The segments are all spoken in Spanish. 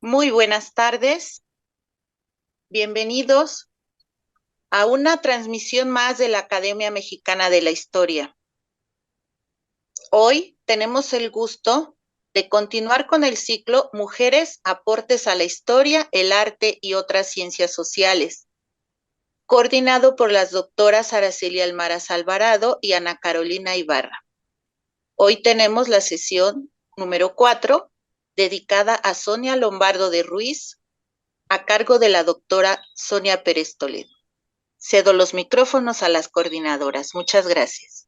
Muy buenas tardes, bienvenidos a una transmisión más de la Academia Mexicana de la Historia. Hoy tenemos el gusto de continuar con el ciclo Mujeres, aportes a la historia, el arte y otras ciencias sociales, coordinado por las doctoras Araceli Almaraz Alvarado y Ana Carolina Ibarra. Hoy tenemos la sesión número 4, dedicada a Sonia Lombardo de Ruiz, a cargo de la doctora Sonia Pérez Toledo. Cedo los micrófonos a las coordinadoras. Muchas gracias.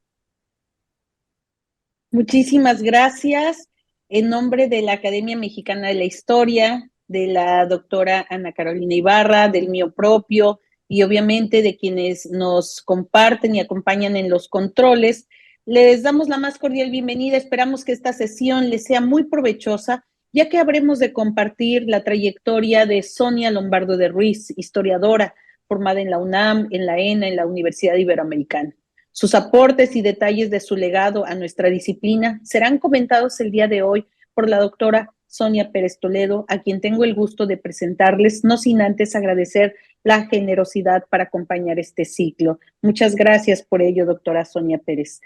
Muchísimas gracias. En nombre de la Academia Mexicana de la Historia, de la doctora Ana Carolina Ibarra, del mío propio y obviamente de quienes nos comparten y acompañan en los controles, les damos la más cordial bienvenida. Esperamos que esta sesión les sea muy provechosa, ya que habremos de compartir la trayectoria de Sonia Lombardo de Ruiz, historiadora formada en la UNAM, en la ENA, en la Universidad Iberoamericana. Sus aportes y detalles de su legado a nuestra disciplina serán comentados el día de hoy por la doctora Sonia Pérez Toledo, a quien tengo el gusto de presentarles, no sin antes agradecer la generosidad para acompañar este ciclo. Muchas gracias por ello, doctora Sonia Pérez.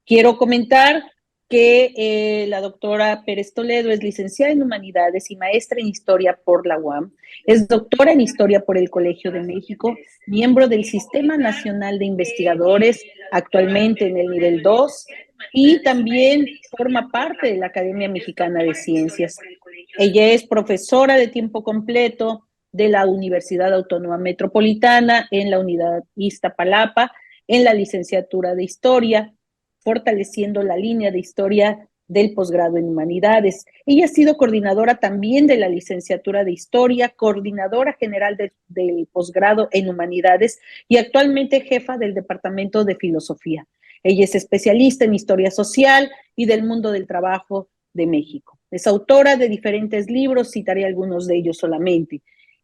Quiero comentar que la doctora Pérez Toledo es licenciada en Humanidades y maestra en Historia por la UAM. Es doctora en Historia por el Colegio de México, miembro del Sistema Nacional de Investigadores, actualmente en el nivel 2, y también forma parte de la Academia Mexicana de Ciencias. Ella es profesora de tiempo completo de la Universidad Autónoma Metropolitana en la Unidad Iztapalapa, en la licenciatura de Historia, fortaleciendo la línea de historia del posgrado en Humanidades. Ella ha sido coordinadora también de la licenciatura de Historia, coordinadora general del posgrado en Humanidades y actualmente jefa del Departamento de Filosofía. Ella es especialista en Historia Social y del mundo del trabajo de México. Es autora de diferentes libros, citaré algunos de ellos solamente.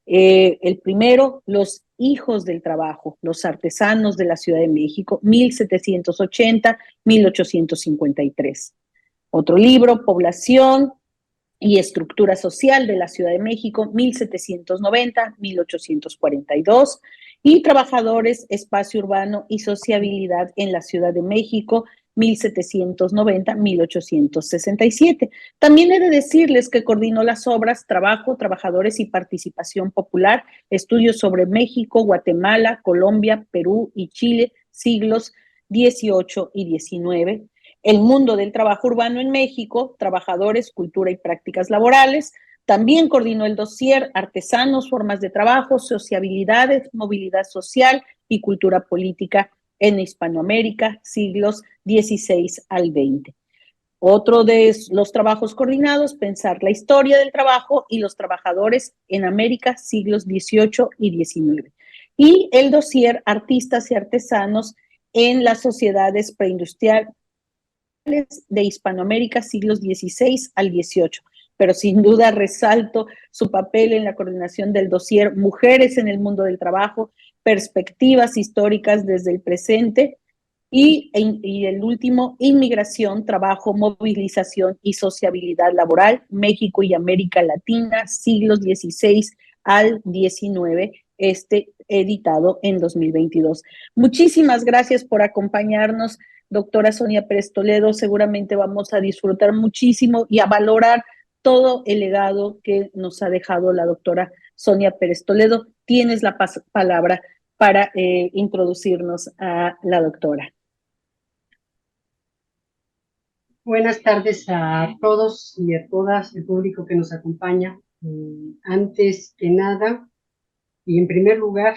El primero, Los hijos del trabajo, los artesanos de la Ciudad de México, 1780-1853. Otro libro, Población y Estructura Social de la Ciudad de México, 1790-1842. Y Trabajadores, Espacio Urbano y Sociabilidad en la Ciudad de México, 1790-1867. También he de decirles que coordinó las obras Trabajo, Trabajadores y Participación Popular, estudios sobre México, Guatemala, Colombia, Perú y Chile, siglos XVIII y XIX. El mundo del trabajo urbano en México, Trabajadores, Cultura y Prácticas Laborales. También coordinó el dossier Artesanos, Formas de Trabajo, Sociabilidades, Movilidad Social y Cultura Política en Hispanoamérica, siglos XVI al XX. Otro de los trabajos coordinados, Pensar la historia del trabajo y los trabajadores en América, siglos XVIII y XIX. Y el dossier Artistas y Artesanos en las sociedades preindustriales de Hispanoamérica, siglos XVI al XVIII. Pero sin duda resalto su papel en la coordinación del dossier Mujeres en el mundo del trabajo, perspectivas históricas desde el presente, y el último, Inmigración, Trabajo, Movilización y Sociabilidad Laboral, México y América Latina, siglos XVI al XIX, editado en 2022. Muchísimas gracias por acompañarnos, doctora Sonia Pérez Toledo. Seguramente vamos a disfrutar muchísimo y a valorar todo el legado que nos ha dejado la doctora Sonia Pérez Toledo. Tienes la palabra para introducirnos a la doctora. Buenas tardes a todos y a todas, el público que nos acompaña. Antes que nada, y en primer lugar,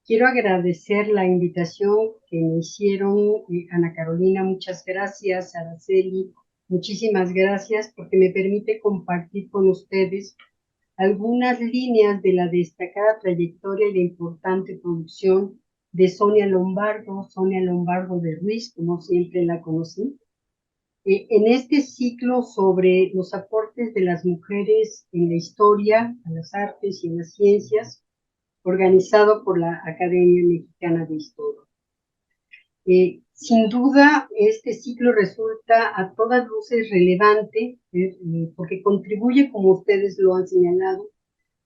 quiero agradecer la invitación que me hicieron Ana Carolina, muchas gracias, Araceli, muchísimas gracias porque me permite compartir con ustedes algunas líneas de la destacada trayectoria y la importante producción de Sonia Lombardo de Ruiz, como siempre la conocí. En este ciclo sobre los aportes de las mujeres en la historia, a las artes y en las ciencias, organizado por la Academia Mexicana de Historia. Sin duda, este ciclo resulta a todas luces relevante porque contribuye, como ustedes lo han señalado,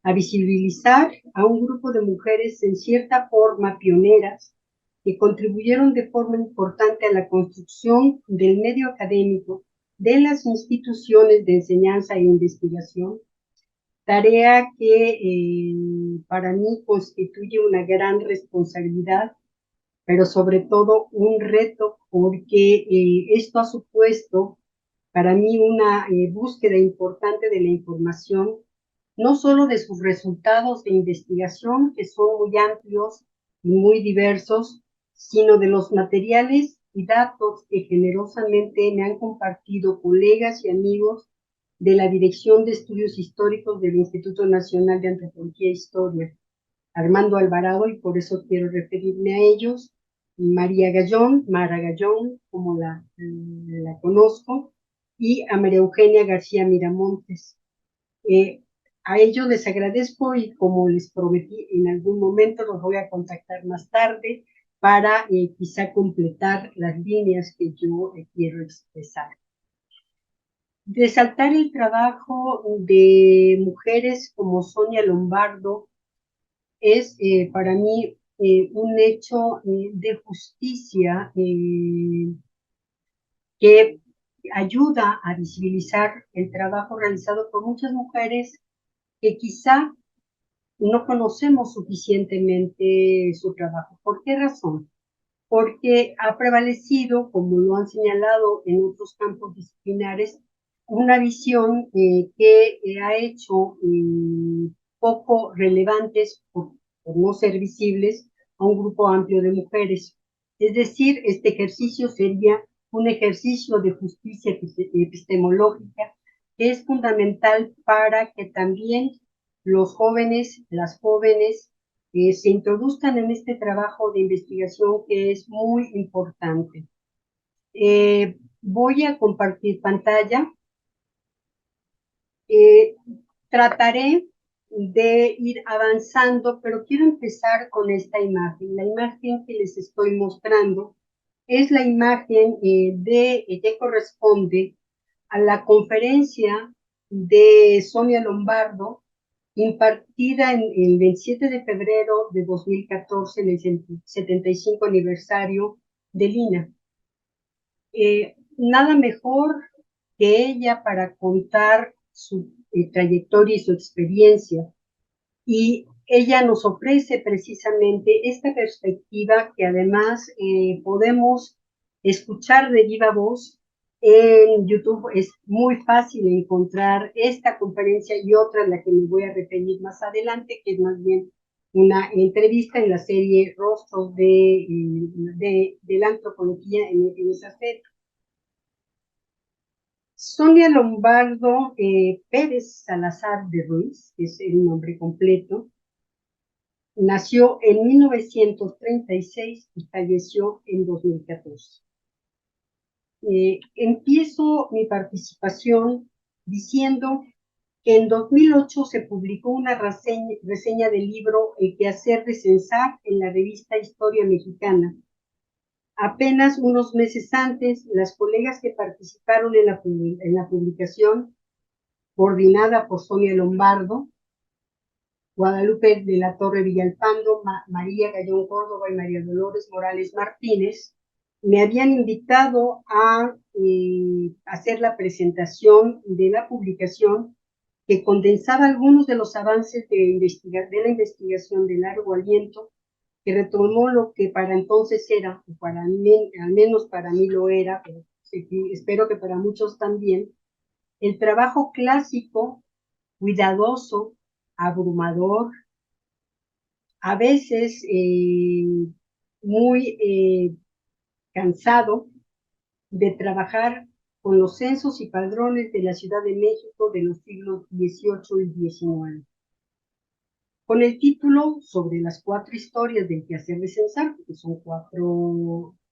a visibilizar a un grupo de mujeres en cierta forma pioneras que contribuyeron de forma importante a la construcción del medio académico de las instituciones de enseñanza e investigación, tarea que para mí constituye una gran responsabilidad, pero sobre todo un reto, porque esto ha supuesto para mí una búsqueda importante de la información, no solo de sus resultados de investigación, que son muy amplios y muy diversos, sino de los materiales y datos que generosamente me han compartido colegas y amigos de la Dirección de Estudios Históricos del Instituto Nacional de Antropología e Historia, Armando Alvarado, y por eso quiero referirme a ellos, María Gallón, Mara Gallón, como la conozco, y a María Eugenia García Miramontes. A ellos les agradezco y como les prometí, en algún momento los voy a contactar más tarde para quizá completar las líneas que yo quiero expresar. Resaltar el trabajo de mujeres como Sonia Lombardo es para mí un hecho de justicia que ayuda a visibilizar el trabajo realizado por muchas mujeres que quizá no conocemos suficientemente su trabajo. ¿Por qué razón? Porque ha prevalecido, como lo han señalado en otros campos disciplinares, una visión que ha hecho poco relevantes por no ser visibles a un grupo amplio de mujeres. Es decir, este ejercicio sería un ejercicio de justicia epistemológica que es fundamental para que también los jóvenes, las jóvenes, se introduzcan en este trabajo de investigación que es muy importante. Voy a compartir pantalla. Trataré de ir avanzando, pero quiero empezar con esta imagen. La imagen que les estoy mostrando es la imagen que corresponde a la conferencia de Sonia Lombardo impartida en el 27 de febrero de 2014 en el 75 aniversario de Lina. Nada mejor que ella para contar su trayectoria y su experiencia. Y ella nos ofrece precisamente esta perspectiva que además podemos escuchar de viva voz. En YouTube es muy fácil encontrar esta conferencia y otra en la que me voy a referir más adelante, que es más bien una entrevista en la serie Rostros de la Antropología en esa serie. Sonia Lombardo Pérez Salazar de Ruiz, que es el nombre completo, nació en 1936 y falleció en 2014. Empiezo mi participación diciendo que en 2008 se publicó una reseña del libro El quehacer de censar en la revista Historia Mexicana. Apenas unos meses antes, las colegas que participaron en la publicación, coordinada por Sonia Lombardo, Guadalupe de la Torre Villalpando, María Gallón Córdoba y María Dolores Morales Martínez, me habían invitado a hacer la presentación de la publicación que condensaba algunos de los avances de la investigación de largo aliento, que retomó lo que para entonces era, o para mí, al menos para mí lo era, pero espero que para muchos también, el trabajo clásico, cuidadoso, abrumador, a veces muy cansado de trabajar con los censos y padrones de la Ciudad de México de los siglos XVIII y XIX. Con el título sobre las 4 historias del quehacer de censar, que son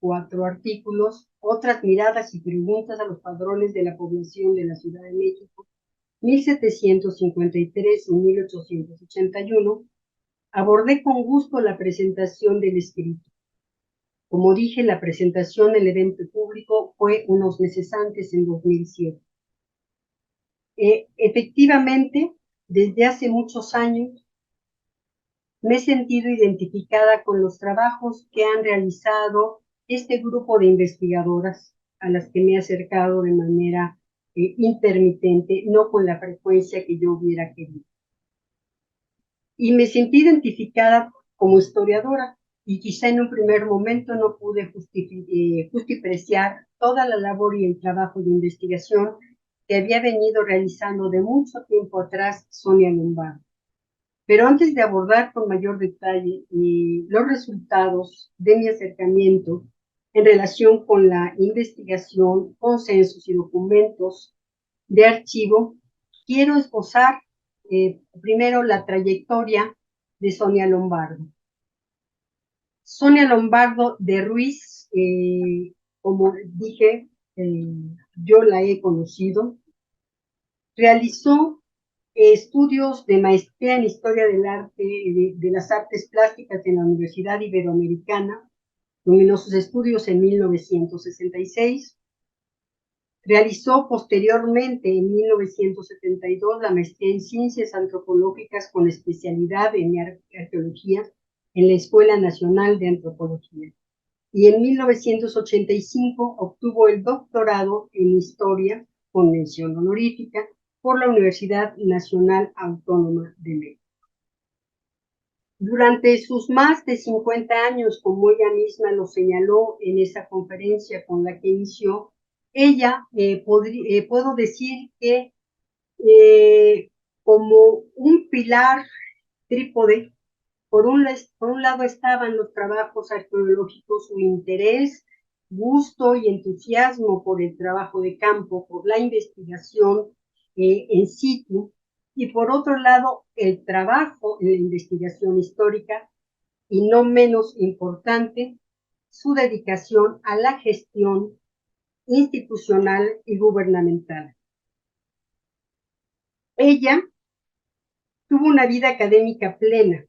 4 artículos, Otras miradas y preguntas a los padrones de la población de la Ciudad de México, 1753 y 1881, abordé con gusto la presentación del escrito. Como dije, la presentación del evento público fue unos meses antes, en 2007. Efectivamente, desde hace muchos años, me he sentido identificada con los trabajos que han realizado este grupo de investigadoras a las que me he acercado de manera intermitente, no con la frecuencia que yo hubiera querido. Y me sentí identificada como historiadora y quizá en un primer momento no pude justipreciar toda la labor y el trabajo de investigación que había venido realizando de mucho tiempo atrás Sonia Lombardo. Pero antes de abordar con mayor detalle los resultados de mi acercamiento en relación con la investigación, consensos y documentos de archivo, quiero esbozar primero la trayectoria de Sonia Lombardo. Sonia Lombardo de Ruiz, como dije, yo la he conocido, realizó estudios de maestría en Historia del Arte, de las Artes Plásticas en la Universidad Iberoamericana, culminó sus estudios en 1966, realizó posteriormente en 1972 la maestría en Ciencias Antropológicas con especialidad en Arqueología en la Escuela Nacional de Antropología. Y en 1985 obtuvo el doctorado en Historia con mención honorífica por la Universidad Nacional Autónoma de México. Durante sus más de 50 años, como ella misma lo señaló en esa conferencia con la que inició, ella, puedo decir que como un pilar trípode, por un lado estaban los trabajos arqueológicos, su interés, gusto y entusiasmo por el trabajo de campo, por la investigación in situ, y por otro lado el trabajo en la investigación histórica, y no menos importante, su dedicación a la gestión institucional y gubernamental. Ella tuvo una vida académica plena.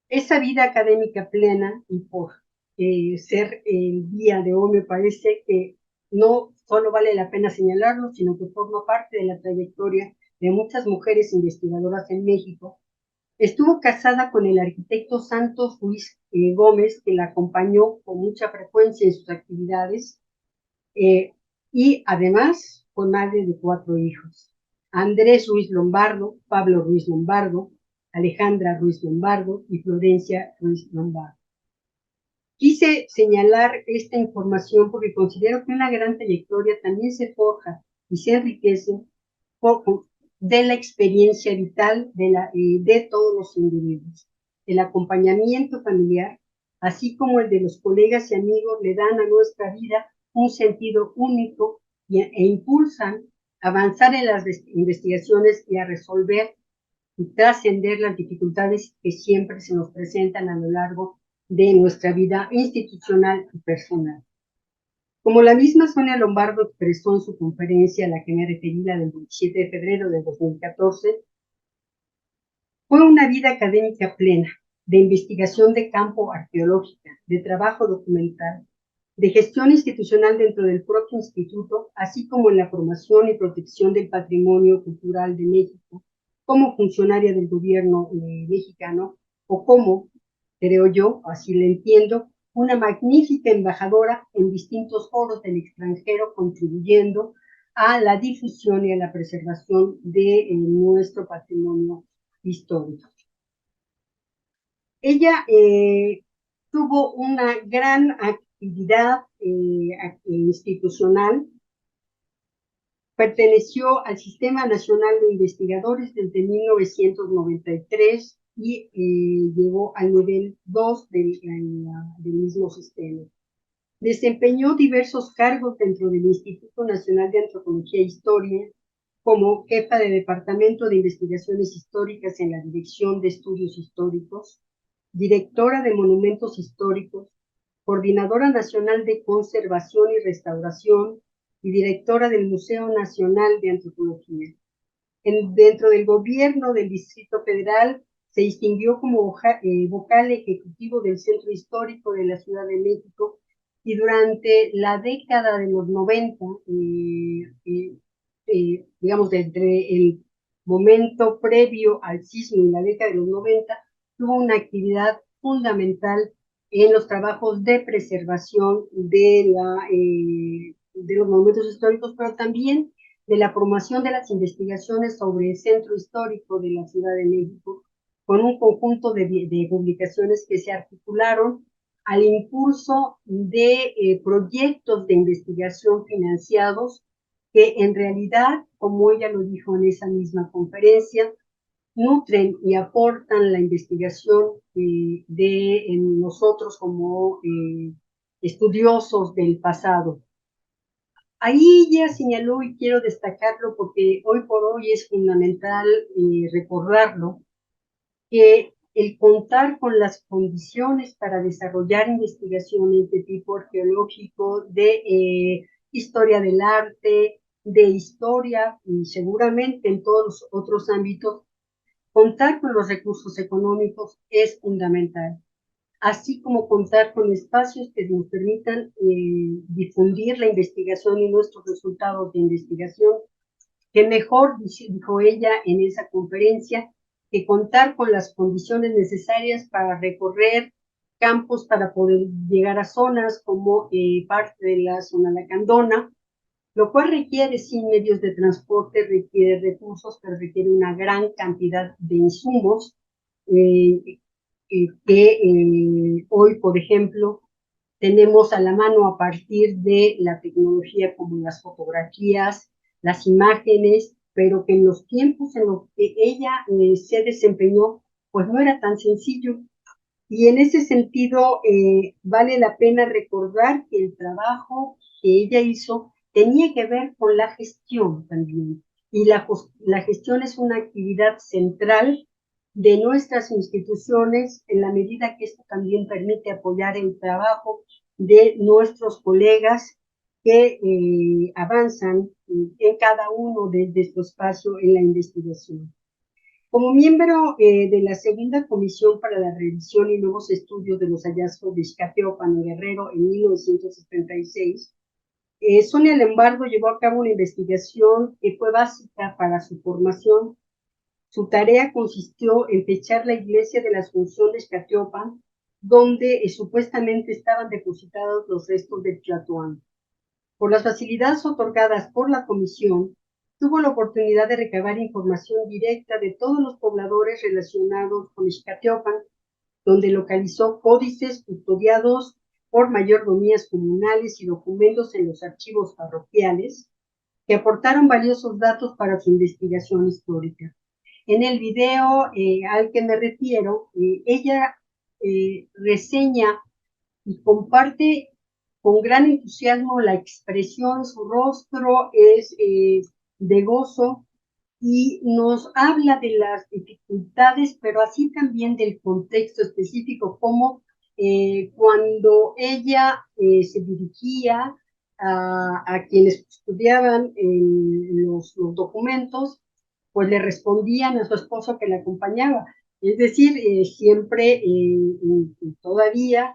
Esa vida académica plena, y por ser el día de hoy, me parece que no solo vale la pena señalarlo, sino que forma parte de la trayectoria de muchas mujeres investigadoras en México. Estuvo casada con el arquitecto Santos Ruiz Gómez, que la acompañó con mucha frecuencia en sus actividades, y además fue madre de 4 hijos. Andrés Ruiz Lombardo, Pablo Ruiz Lombardo, Alejandra Ruiz Lombardo y Florencia Ruiz Lombardo. Quise señalar esta información porque considero que una gran trayectoria también se forja y se enriquece de la experiencia vital de todos los individuos. El acompañamiento familiar, así como el de los colegas y amigos, le dan a nuestra vida un sentido único e impulsan a avanzar en las investigaciones y a resolver y trascender las dificultades que siempre se nos presentan a lo largo de nuestra vida institucional y personal. Como la misma Sonia Lombardo expresó en su conferencia a la que me referí, la del 27 de febrero de 2014, fue una vida académica plena, de investigación de campo arqueológica, de trabajo documental, de gestión institucional dentro del propio instituto, así como en la formación y protección del patrimonio cultural de México, como funcionaria del gobierno mexicano, o como, creo yo, así lo entiendo, una magnífica embajadora en distintos foros del extranjero, contribuyendo a la difusión y a la preservación de nuestro patrimonio histórico. Ella tuvo una gran actividad institucional, perteneció al Sistema Nacional de Investigadores desde 1993 y llegó al nivel 2 del mismo sistema. Desempeñó diversos cargos dentro del Instituto Nacional de Antropología e Historia, como jefa de Departamento de Investigaciones Históricas en la Dirección de Estudios Históricos, directora de Monumentos Históricos, Coordinadora Nacional de Conservación y Restauración y directora del Museo Nacional de Antropología. Dentro del gobierno del Distrito Federal se distinguió como vocal ejecutivo del Centro Histórico de la Ciudad de México y durante la década de los 90, digamos, entre el momento previo al sismo y la década de los 90, tuvo una actividad fundamental en los trabajos de preservación de los monumentos históricos, pero también de la promoción de las investigaciones sobre el Centro Histórico de la Ciudad de México, con un conjunto de publicaciones que se articularon al impulso de proyectos de investigación financiados que en realidad, como ella lo dijo en esa misma conferencia, nutren y aportan la investigación de nosotros como estudiosos del pasado. Ahí ya señaló y quiero destacarlo porque hoy por hoy es fundamental recordarlo, que el contar con las condiciones para desarrollar investigaciones de tipo arqueológico, de historia del arte, de historia y seguramente en todos los otros ámbitos, contar con los recursos económicos es fundamental, así como contar con espacios que nos permitan difundir la investigación y nuestros resultados de investigación, que mejor, dijo ella en esa conferencia, que contar con las condiciones necesarias para recorrer campos para poder llegar a zonas como parte de la zona lacandona, lo cual requiere, sin medios de transporte, requiere recursos, pero requiere una gran cantidad de insumos que hoy, por ejemplo, tenemos a la mano a partir de la tecnología como las fotografías, las imágenes, pero que en los tiempos en los que ella se desempeñó, pues no era tan sencillo. Y en ese sentido, vale la pena recordar que el trabajo que ella hizo tenía que ver con la gestión también. Y la gestión es una actividad central de nuestras instituciones en la medida que esto también permite apoyar el trabajo de nuestros colegas que avanzan en cada uno de su espacio en la investigación. Como miembro de la segunda comisión para la revisión y nuevos estudios de los hallazgos de Ixcateopan y Guerrero en 1976, Sonia Lombardo llevó a cabo una investigación que fue básica para su formación. Su tarea consistió en fechar la iglesia de la Asunción de Ixcateopan, donde supuestamente estaban depositados los restos de Tlatoani. Por las facilidades otorgadas por la comisión, tuvo la oportunidad de recabar información directa de todos los pobladores relacionados con Ixcateopan, donde localizó códices custodiados por mayordomías comunales y documentos en los archivos parroquiales que aportaron valiosos datos para su investigación histórica. En el video al que me refiero, ella reseña y comparte con gran entusiasmo la expresión, su rostro es de gozo y nos habla de las dificultades, pero así también del contexto específico, como cuando ella se dirigía a quienes estudiaban los documentos, pues le respondían a su esposo que la acompañaba. Es decir, siempre todavía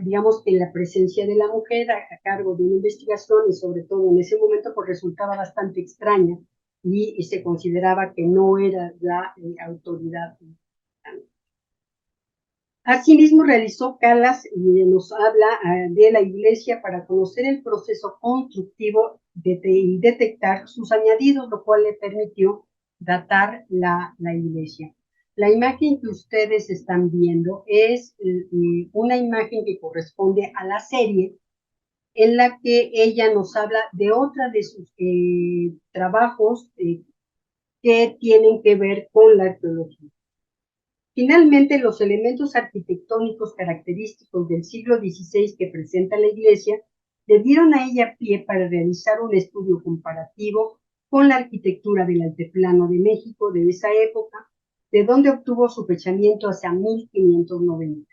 digamos que la presencia de la mujer a cargo de una investigación y sobre todo en ese momento pues resultaba bastante extraña y se consideraba que no era la autoridad. Asimismo realizó calas y nos habla de la iglesia para conocer el proceso constructivo y detectar sus añadidos, lo cual le permitió datar la iglesia. La imagen que ustedes están viendo es una imagen que corresponde a la serie en la que ella nos habla de otra de sus trabajos que tienen que ver con la arqueología. Finalmente, los elementos arquitectónicos característicos del siglo XVI que presenta la iglesia le dieron a ella pie para realizar un estudio comparativo con la arquitectura del Altiplano de México de esa época, de donde obtuvo su fechamiento hacia 1590.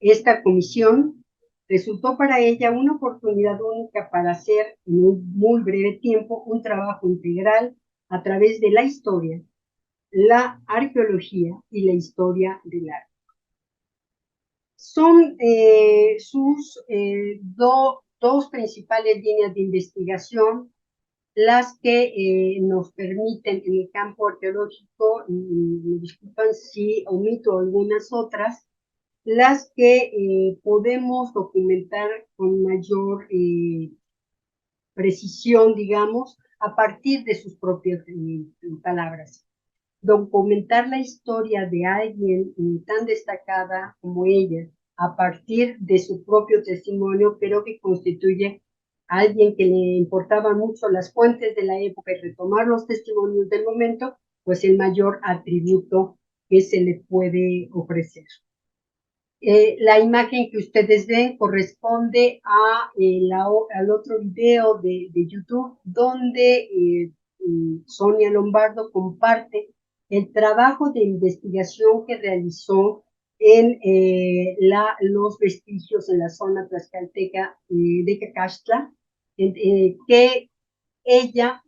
Esta comisión resultó para ella una oportunidad única para hacer en un muy breve tiempo un trabajo integral a través de la historia, la arqueología y la historia del arte. Son sus dos principales líneas de investigación las que nos permiten en el campo arqueológico, y me disculpan si omito algunas otras, las que podemos documentar con mayor precisión, digamos, a partir de sus propias palabras. Documentar la historia de alguien tan destacada como ella, a partir de su propio testimonio, creo que constituye a alguien que le importaban mucho las fuentes de la época y retomar los testimonios del momento, pues el mayor atributo que se le puede ofrecer. La imagen que ustedes ven corresponde al otro video de YouTube donde Sonia Lombardo comparte el trabajo de investigación que realizó en los vestigios en la zona tlaxcalteca de Cacaxtla, que ella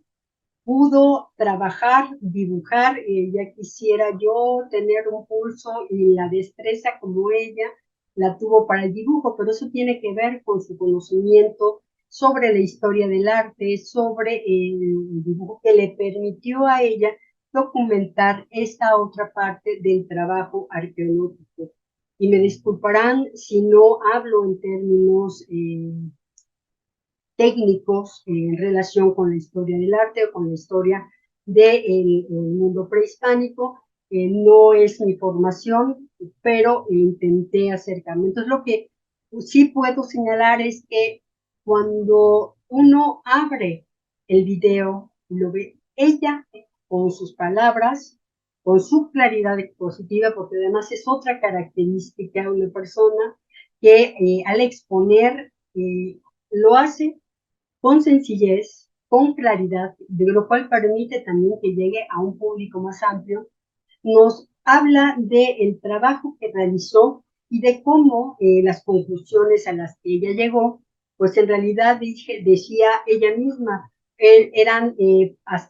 pudo trabajar, dibujar, ya quisiera yo tener un pulso y la destreza como ella la tuvo para el dibujo, pero eso tiene que ver con su conocimiento sobre la historia del arte, sobre el dibujo que le permitió a ella documentar esta otra parte del trabajo arqueológico. Y me disculparán si no hablo en términos técnicos en relación con la historia del arte o con la historia del mundo prehispánico. No es mi formación, pero intenté acercarme. Entonces, lo que sí puedo señalar es que cuando uno abre el video, lo ve ella con sus palabras, con su claridad expositiva, porque además es otra característica de una persona que al exponer lo hace con sencillez, con claridad, de lo cual permite también que llegue a un público más amplio. Nos habla del trabajo que realizó y de cómo las conclusiones a las que ella llegó, pues en realidad decía ella misma,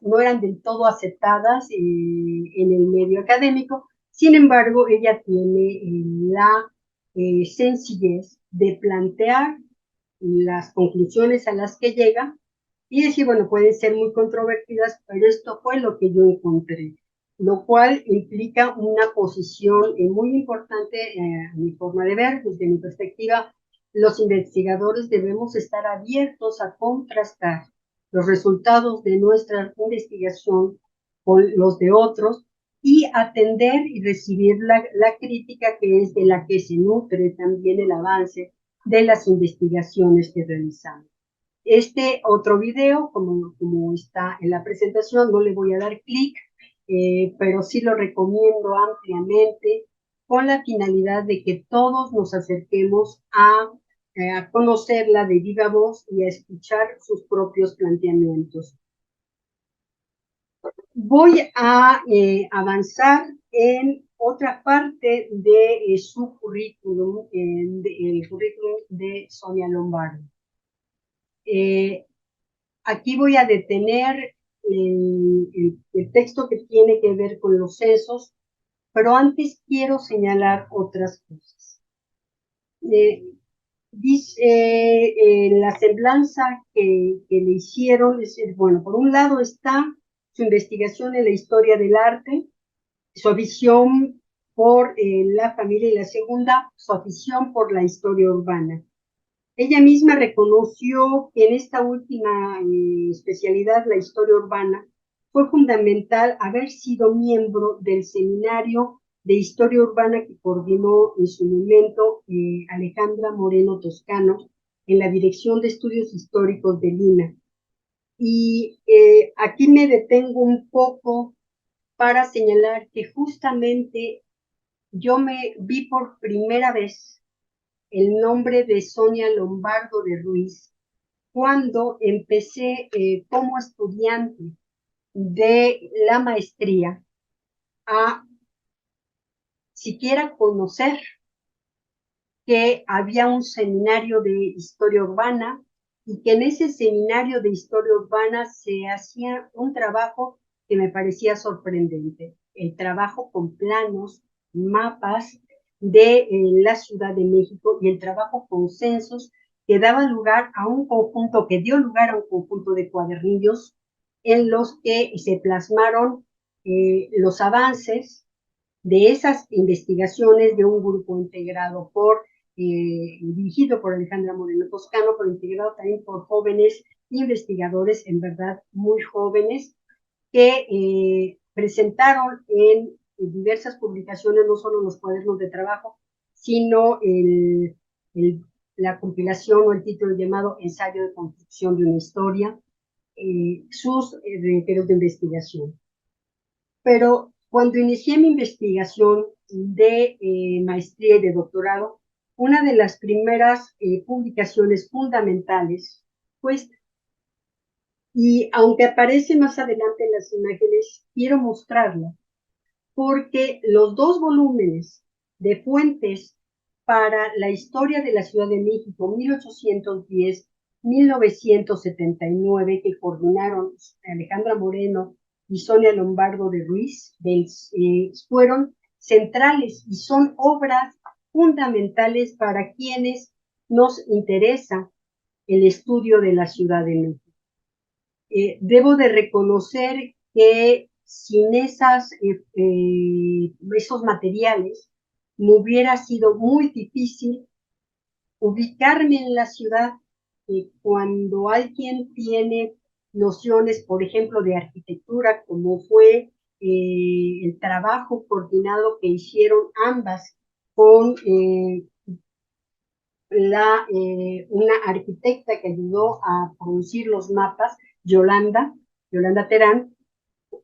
no eran del todo aceptadas en el medio académico. Sin embargo, ella tiene la sencillez de plantear las conclusiones a las que llega y decir, bueno, pueden ser muy controvertidas, pero esto fue lo que yo encontré, lo cual implica una posición muy importante a mi forma de ver, desde mi perspectiva. Los investigadores debemos estar abiertos a contrastar los resultados de nuestra investigación con los de otros y atender y recibir la crítica, que es de la que se nutre también el avance de las investigaciones que realizamos. Este otro video, como está en la presentación, no le voy a dar clic, pero sí lo recomiendo ampliamente con la finalidad de que todos nos acerquemos a conocerla de viva voz y a escuchar sus propios planteamientos. Voy a avanzar en otra parte de su currículum, el currículum de Sonia Lombardo. Aquí voy a detener el texto que tiene que ver con los censos, pero antes quiero señalar otras cosas. Dice la semblanza que le hicieron, es decir, bueno, por un lado está su investigación en la historia del arte, su afición por la familia, y la segunda, su afición por la historia urbana. Ella misma reconoció que en esta última especialidad, la historia urbana, fue fundamental haber sido miembro del seminario de historia urbana que coordinó en su momento Alejandra Moreno Toscano en la Dirección de Estudios Históricos de Lina. Y aquí me detengo un poco para señalar que justamente yo me vi por primera vez el nombre de Sonia Lombardo de Ruiz cuando empecé como estudiante de la maestría a siquiera conocer que había un seminario de historia urbana y que en ese seminario de historia urbana se hacía un trabajo que me parecía sorprendente, el trabajo con planos, mapas de la Ciudad de México y el trabajo con censos que daba lugar a un conjunto, que dio lugar a un conjunto de cuadernillos en los que se plasmaron los avances de esas investigaciones de un grupo integrado dirigido por Alejandra Moreno Toscano, pero integrado también por jóvenes investigadores, en verdad muy jóvenes, que presentaron en diversas publicaciones, no solo los cuadernos de trabajo, sino la compilación o el título llamado Ensayo de construcción de una historia, sus reiteros de investigación. Pero cuando inicié mi investigación de maestría y de doctorado, una de las primeras publicaciones fundamentales fue esta. Y aunque aparece más adelante en las imágenes, quiero mostrarla, porque los dos volúmenes de fuentes para la historia de la Ciudad de México, 1810-1979, que coordinaron Alejandra Moreno y Sonia Lombardo de Ruiz, fueron centrales y son obras fundamentales para quienes nos interesa el estudio de la Ciudad de México. Debo de reconocer que sin esos materiales me hubiera sido muy difícil ubicarme en la ciudad. Cuando alguien tiene nociones, por ejemplo, de arquitectura, como fue el trabajo coordinado que hicieron ambas con una arquitecta que ayudó a producir los mapas, Yolanda Terán,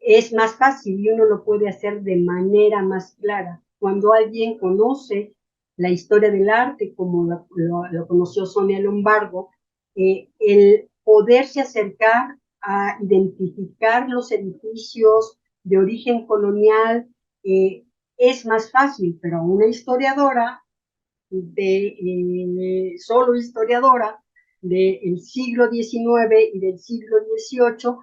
es más fácil y uno lo puede hacer de manera más clara. Cuando alguien conoce la historia del arte, como lo conoció Sonia Lombardo, el poderse acercar a identificar los edificios de origen colonial es más fácil, pero una historiadora solo historiadora del siglo XIX y del siglo XVIII,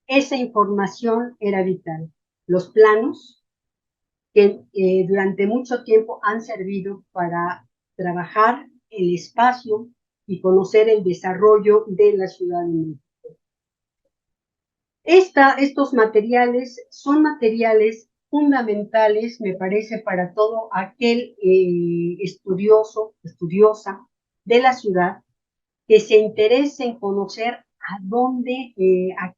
esa información era vital. Los planos que durante mucho tiempo han servido para trabajar el espacio y conocer el desarrollo de la Ciudad de México. Estos materiales son materiales fundamentales, me parece, para todo aquel estudiosa de la ciudad que se interese en conocer a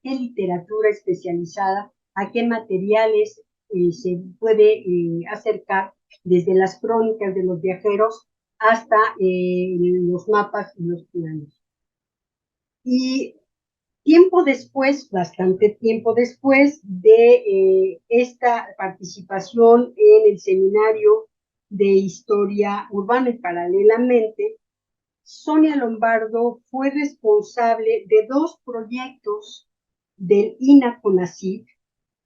qué literatura especializada, a qué materiales se puede acercar, desde las crónicas de los viajeros hasta los mapas y los planos. Y tiempo después, bastante tiempo después de esta participación en el seminario de historia urbana y paralelamente, Sonia Lombardo fue responsable de dos proyectos del INAH-CONACYT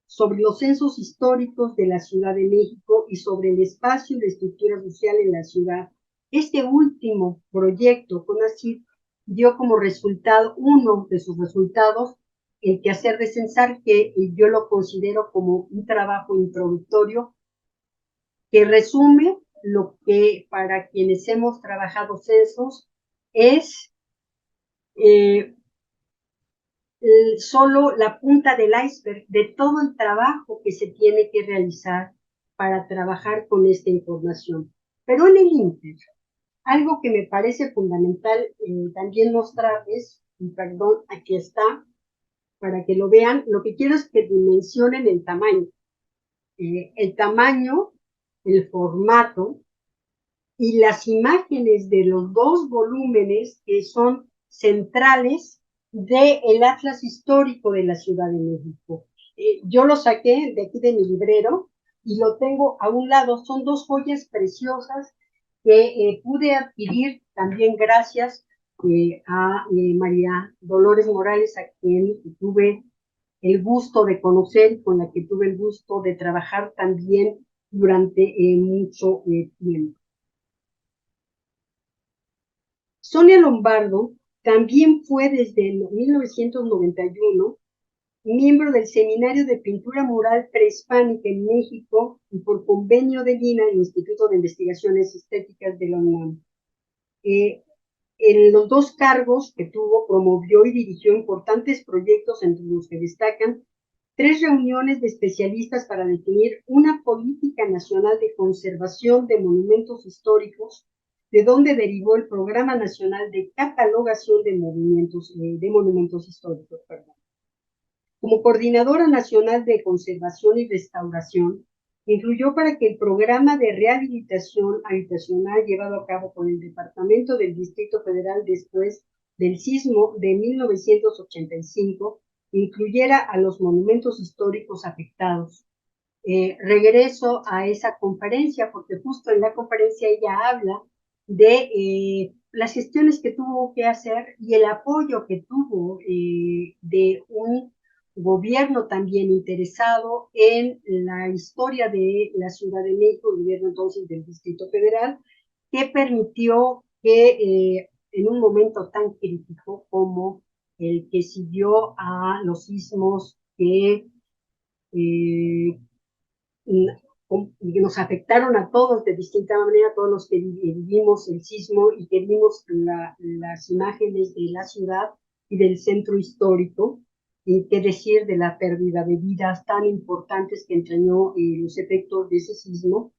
sobre los censos históricos de la Ciudad de México y sobre el espacio y la estructura social en la ciudad. Este último proyecto, CONACYT, dio como resultado, uno de sus resultados, el quehacer de censar, que yo lo considero como un trabajo introductorio que resume lo que para quienes hemos trabajado censos es solo la punta del iceberg de todo el trabajo que se tiene que realizar para trabajar con esta información. Pero en el Inter, algo que me parece fundamental también mostrarles, y perdón, aquí está, para que lo vean, lo que quiero es que dimensionen el tamaño. El tamaño, el formato y las imágenes de los dos volúmenes que son centrales del Atlas Histórico de la Ciudad de México. Yo lo saqué de aquí de mi librero y lo tengo a un lado. Son dos joyas preciosas que pude adquirir también gracias a María Dolores Morales, a quien tuve el gusto de conocer, con la que tuve el gusto de trabajar también durante mucho tiempo. Sonia Lombardo también fue desde 1991 miembro del Seminario de Pintura Mural Prehispánica en México y por convenio del INA, el Instituto de Investigaciones Estéticas de la UNAM. En los dos cargos que tuvo, promovió y dirigió importantes proyectos entre los que destacan 3 reuniones de especialistas para definir una política nacional de conservación de monumentos históricos, de donde derivó el Programa Nacional de Catalogación de Monumentos Históricos. Como Coordinadora Nacional de Conservación y Restauración, influyó para que el programa de rehabilitación habitacional llevado a cabo por el Departamento del Distrito Federal después del sismo de 1985 incluyera a los monumentos históricos afectados. Regreso a esa conferencia, porque justo en la conferencia ella habla de las gestiones que tuvo que hacer y el apoyo que tuvo de un gobierno también interesado en la historia de la Ciudad de México, el gobierno entonces del Distrito Federal, que permitió que en un momento tan crítico como el que siguió a los sismos que nos afectaron a todos de distinta manera, todos los que vivimos el sismo y que vimos las imágenes de la ciudad y del centro histórico, y qué decir de la pérdida de vidas tan importantes que entrañó los efectos de ese sismo.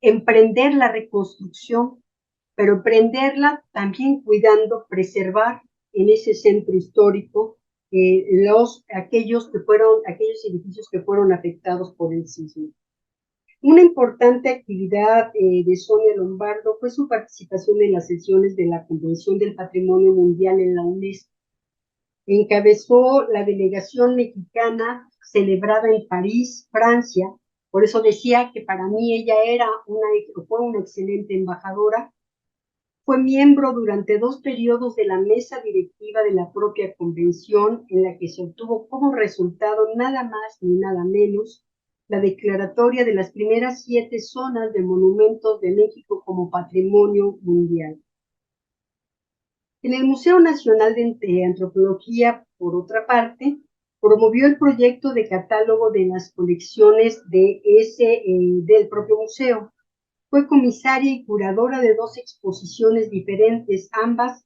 Emprender la reconstrucción, pero emprenderla también cuidando, preservar en ese centro histórico aquellos edificios que fueron afectados por el sismo. Una importante actividad de Sonia Lombardo fue su participación en las sesiones de la Convención del Patrimonio Mundial en la UNESCO. Encabezó la delegación mexicana celebrada en París, Francia. Por eso decía que para mí ella fue una excelente embajadora. Fue miembro durante 2 periodos de la mesa directiva de la propia convención, en la que se obtuvo como resultado nada más ni nada menos la declaratoria de las primeras 7 zonas de monumentos de México como patrimonio mundial. En el Museo Nacional de Antropología, por otra parte, promovió el proyecto de catálogo de las colecciones del propio museo. Fue comisaria y curadora de 2 exposiciones diferentes, ambas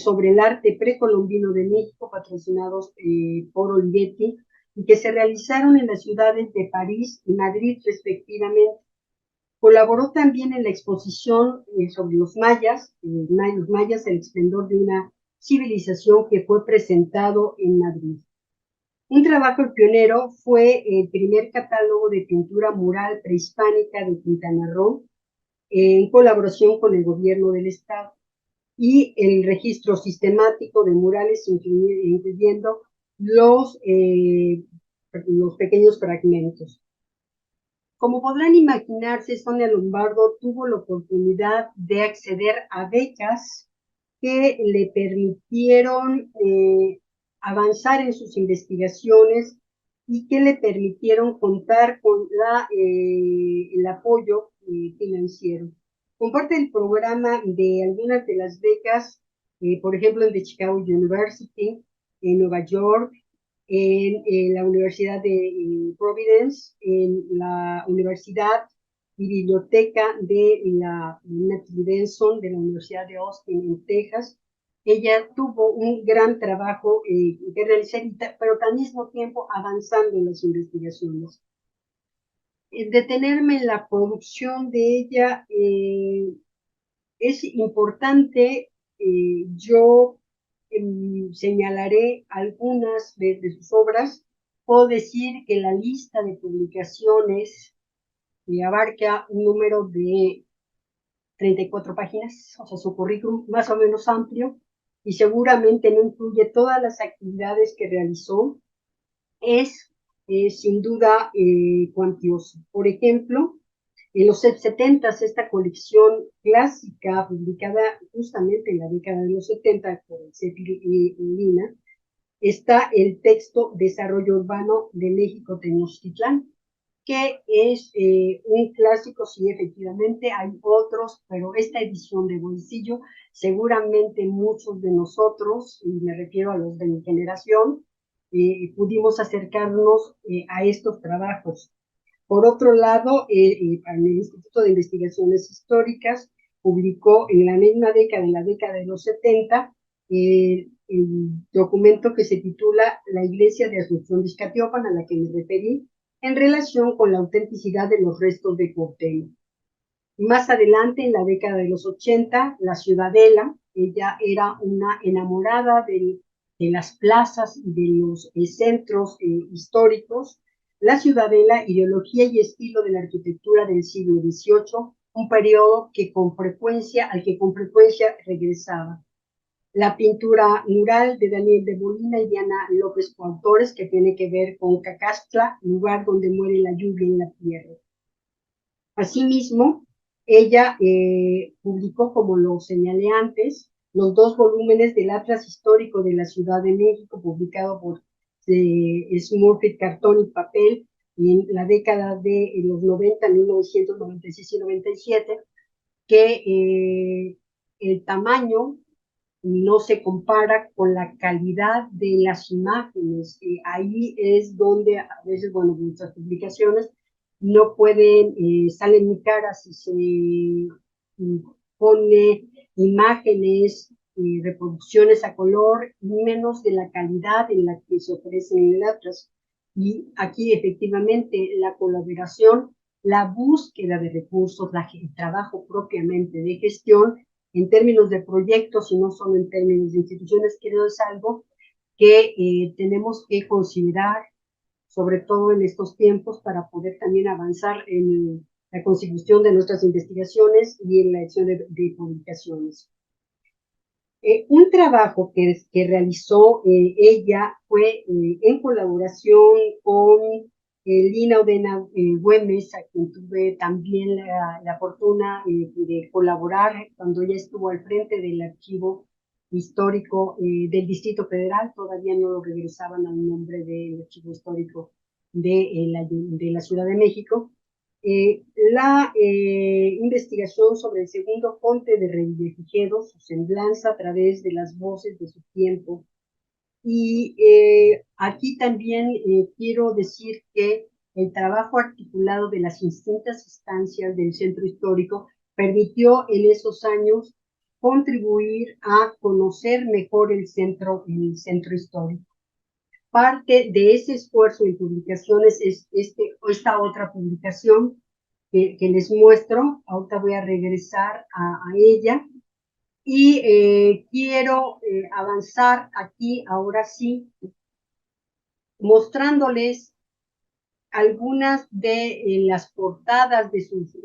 sobre el arte precolombino de México, patrocinados por Olivetti, y que se realizaron en las ciudades de París y Madrid, respectivamente. Colaboró también en la exposición sobre los mayas, el esplendor de una civilización, que fue presentado en Madrid. Un trabajo pionero fue el primer catálogo de pintura mural prehispánica de Quintana Roo, en colaboración con el gobierno del estado, y el registro sistemático de murales, incluyendo los pequeños fragmentos. Como podrán imaginarse, Sonia Lombardo tuvo la oportunidad de acceder a becas que le permitieron avanzar en sus investigaciones y que le permitieron contar con el apoyo financiero. Comparte el programa de algunas de las becas, por ejemplo, en The Chicago University, en Nueva York, en la Universidad de Providence, en la Universidad y Biblioteca de la Natalie Benson de la Universidad de Austin, en Texas. Ella tuvo un gran trabajo que realizar, pero al mismo tiempo avanzando en las investigaciones. Detenerme en la producción de ella es importante. Yo señalaré algunas de sus obras. Puedo decir que la lista de publicaciones abarca un número de 34 páginas, o sea, su currículum más o menos amplio, y seguramente no incluye todas las actividades que realizó. Es sin duda cuantioso. Por ejemplo, en los 70, esta colección clásica, publicada justamente en la década de los 70 por el CEPIL y Lina, está el texto Desarrollo Urbano de México Tenochtitlán. que es un clásico, sí, efectivamente, hay otros, pero esta edición de bolsillo, seguramente muchos de nosotros, y me refiero a los de mi generación, pudimos acercarnos a estos trabajos. Por otro lado, el Instituto de Investigaciones Históricas publicó en la misma década, en la década de los 70, el documento que se titula La Iglesia de Asunción de Izcatiopan, a la que me referí, en relación con la autenticidad de los restos de Cuauhtémoc. Más adelante, en la década de los 80, la Ciudadela, ella era una enamorada de las plazas y de los centros históricos. La Ciudadela, ideología y estilo de la arquitectura del siglo XVIII, un periodo al que con frecuencia regresaba. La pintura mural de Daniel de Molina y Diana López coautores, que tiene que ver con Cacastla, lugar donde muere la lluvia en la tierra. Asimismo, ella publicó, como lo señalé antes, los 2 volúmenes del Atlas Histórico de la Ciudad de México, publicado por Smurfit Cartón y Papel en la década de los 90, 1996 y 97, que el tamaño no se compara con la calidad de las imágenes. Ahí es donde a veces, bueno, muchas publicaciones no pueden, salen muy caras si se pone imágenes, reproducciones a color, menos de la calidad en la que se ofrecen en el Atlas. Y aquí efectivamente la colaboración, la búsqueda de recursos, el trabajo propiamente de gestión, en términos de proyectos y no solo en términos de instituciones, creo que es algo que tenemos que considerar, sobre todo en estos tiempos, para poder también avanzar en la consecución de nuestras investigaciones y en la edición de publicaciones. Un trabajo que realizó ella fue en colaboración con Lina Odena Güemes, a quien tuve también la fortuna de colaborar cuando ella estuvo al frente del archivo histórico del Distrito Federal. Todavía no lo regresaban al nombre del archivo histórico de la Ciudad de México. La investigación sobre el segundo Conde de Revillagigedo, su semblanza a través de las voces de su tiempo. Y aquí también quiero decir que el trabajo articulado de las distintas instancias del centro histórico permitió en esos años contribuir a conocer mejor el centro histórico. Parte de ese esfuerzo en publicaciones es esta otra publicación que les muestro. Ahorita voy a regresar a ella. Y quiero avanzar aquí, ahora sí, mostrándoles algunas de las portadas de sus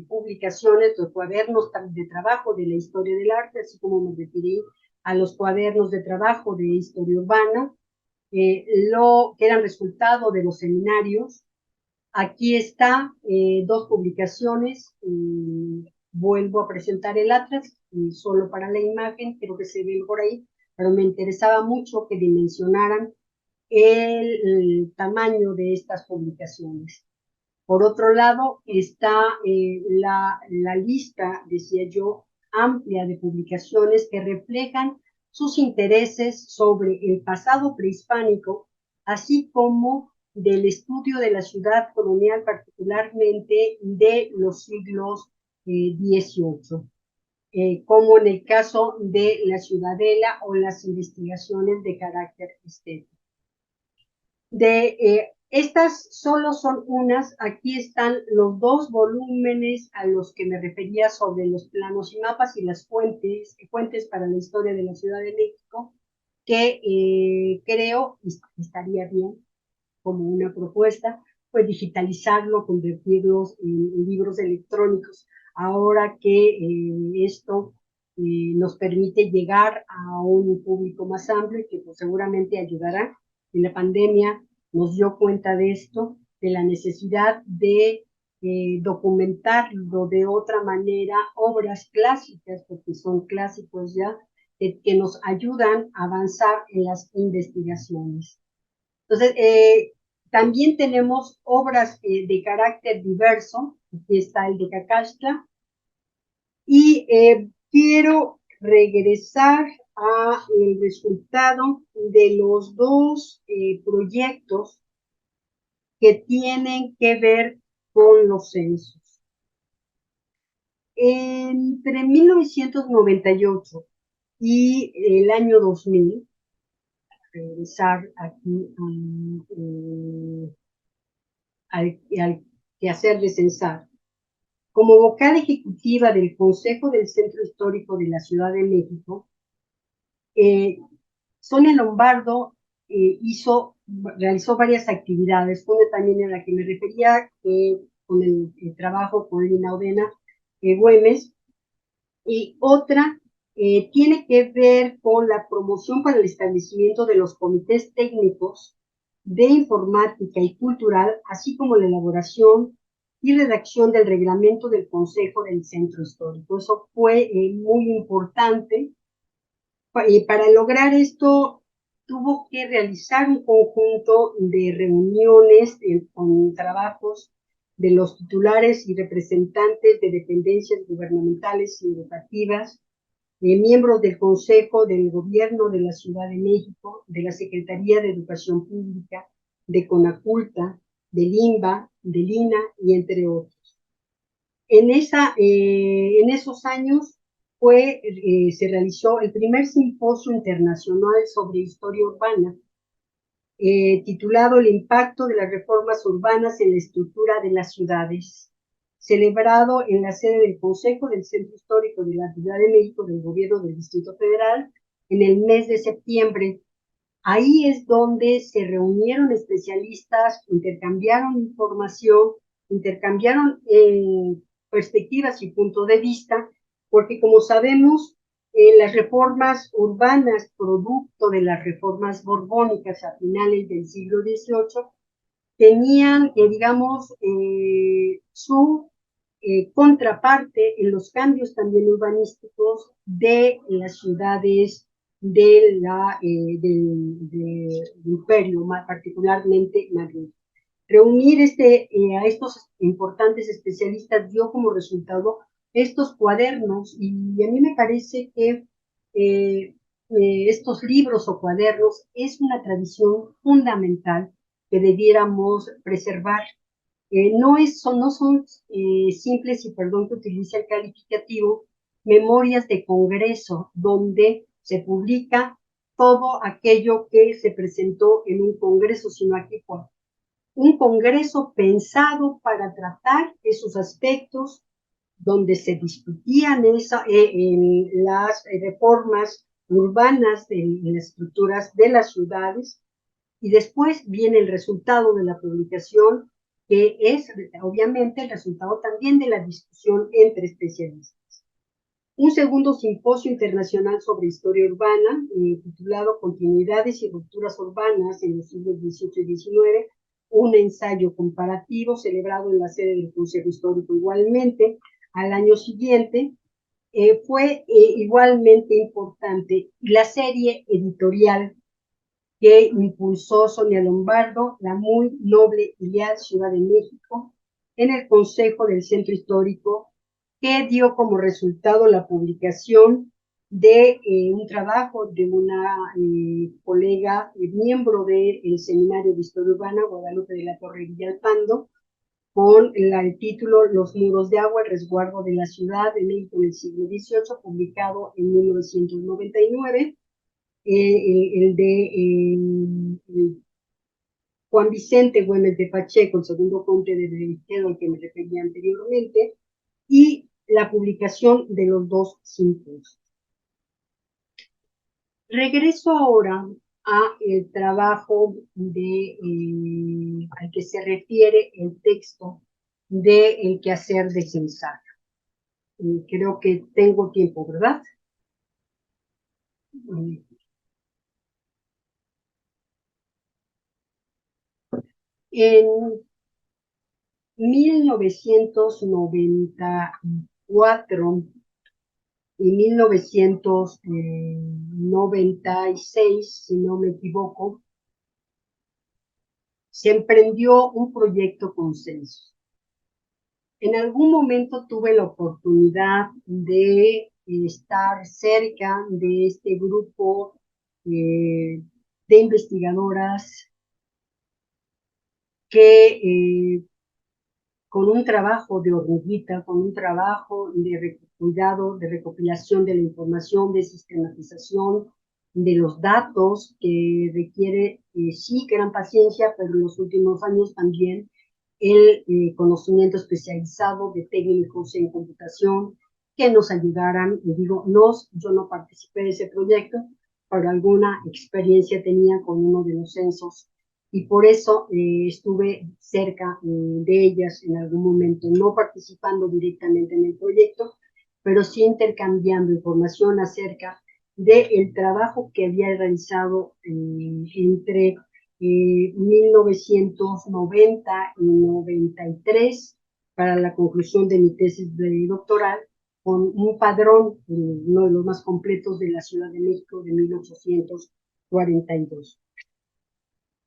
publicaciones, los cuadernos de trabajo de la historia del arte, así como me referí a los cuadernos de trabajo de historia urbana, lo que eran resultado de los seminarios. Aquí está 2 publicaciones. Vuelvo a presentar el Atlas, solo para la imagen, creo que se ven por ahí, pero me interesaba mucho que dimensionaran el tamaño de estas publicaciones. Por otro lado, está la lista, decía yo, amplia de publicaciones que reflejan sus intereses sobre el pasado prehispánico, así como del estudio de la ciudad colonial, particularmente de los siglos XVIII, como en el caso de la Ciudadela o las investigaciones de carácter estético. Estas solo son unas. Aquí están los 2 volúmenes a los que me refería sobre los planos y mapas y las fuentes para la historia de la Ciudad de México, que creo estaría bien como una propuesta, pues digitalizarlo, convertirlos en libros electrónicos, ahora que esto nos permite llegar a un público más amplio y que pues, seguramente ayudará. En la pandemia nos dio cuenta de esto, de la necesidad de documentarlo de otra manera, obras clásicas, porque son clásicos ya, que nos ayudan a avanzar en las investigaciones. Entonces, También tenemos obras de carácter diverso. Aquí está el de Cacaxtla. Y quiero regresar a el resultado de los dos proyectos que tienen que ver con los censos. Entre 1998 y el año 2000, regresar aquí al quehacer de censar, como vocal ejecutiva del Consejo del Centro Histórico de la Ciudad de México, Sonia Lombardo realizó varias actividades, una también en la que me refería con el trabajo con Lina Odena Güemes, y otra tiene que ver con la promoción para el establecimiento de los comités técnicos de informática y cultural, así como la elaboración y redacción del reglamento del Consejo del Centro Histórico. Eso fue muy importante. Para lograr esto, tuvo que realizar un conjunto de reuniones con trabajos de los titulares y representantes de dependencias gubernamentales y educativas, miembros del Consejo del Gobierno de la Ciudad de México, de la Secretaría de Educación Pública, de Conaculta, del INBA, del INA y entre otros. En esos años se realizó el primer simposio internacional sobre historia urbana, titulado El impacto de las reformas urbanas en la estructura de las ciudades, celebrado en la sede del Consejo del Centro Histórico de la Ciudad de México del Gobierno del Distrito Federal en el mes de septiembre. Ahí es donde se reunieron especialistas, intercambiaron información, intercambiaron perspectivas y puntos de vista, porque como sabemos, las reformas urbanas, producto de las reformas borbónicas a finales del siglo XVIII, tenían, digamos, su contraparte en los cambios también urbanísticos de las ciudades del imperio, más particularmente Madrid. Reunir a estos importantes especialistas dio como resultado estos cuadernos, y a mí me parece que estos libros o cuadernos es una tradición fundamental que debiéramos preservar. No son simples, y perdón que utilice el calificativo, memorias de congreso, donde se publica todo aquello que se presentó en un congreso, sino aquí fue un congreso pensado para tratar esos aspectos, donde se discutían en las reformas urbanas en las estructuras de las ciudades, y después viene el resultado de la publicación, que es obviamente el resultado también de la discusión entre especialistas. Un segundo simposio internacional sobre historia urbana, titulado Continuidades y rupturas urbanas en los siglos XVIII y XIX, un ensayo comparativo, celebrado en la sede del Consejo Histórico igualmente. Al año siguiente fue igualmente importante la serie editorial que impulsó Sonia Lombardo, La muy noble y leal Ciudad de México, en el Consejo del Centro Histórico, que dio como resultado la publicación de un trabajo de una colega, miembro del Seminario de Historia Urbana, Guadalupe de la Torre Villalpando, con el título Los muros de agua, el resguardo de la Ciudad de México en el siglo XVIII, publicado en 1999. El de Juan Vicente Güemes de Pacheco, el segundo conde de Berenjeno, al que me refería anteriormente, y la publicación de los dos simposios. Regreso ahora a el trabajo al que se refiere el texto de El quehacer de censar. Creo que tengo tiempo, ¿verdad? En 1994 y 1996, si no me equivoco, se emprendió un proyecto con censos. En algún momento tuve la oportunidad de estar cerca de este grupo de investigadoras que con un trabajo de hormiguita, con un trabajo de cuidado, de recopilación de la información, de sistematización de los datos que requiere, sí, gran paciencia, pero en los últimos años también el conocimiento especializado de técnicos en computación que nos ayudaran, y digo yo no participé de ese proyecto, pero alguna experiencia tenía con uno de los censos y por eso estuve cerca de ellas en algún momento, no participando directamente en el proyecto, pero sí intercambiando información acerca del trabajo que había realizado entre 1990 y 93 para la conclusión de mi tesis de doctoral con un padrón, uno de los más completos de la Ciudad de México de 1842.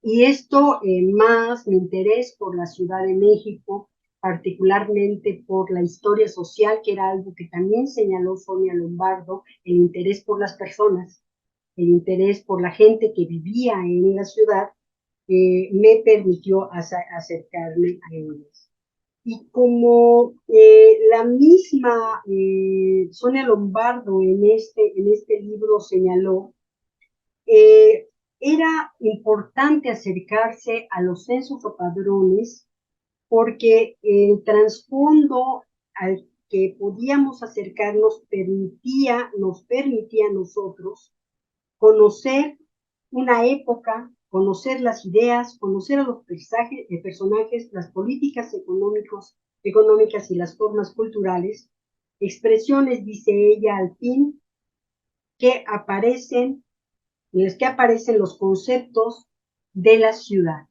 Y esto más mi interés por la Ciudad de México, particularmente por la historia social, que era algo que también señaló Sonia Lombardo, el interés por las personas, el interés por la gente que vivía en la ciudad, me permitió acercarme a ellos. Y como la misma Sonia Lombardo en este libro señaló, era importante acercarse a los censos o padrones porque el trasfondo al que podíamos acercarnos nos permitía a nosotros conocer una época, conocer las ideas, conocer a los personajes, las políticas económicas y las formas culturales, expresiones, dice ella al fin, que aparecen en los que aparecen los conceptos de la ciudad.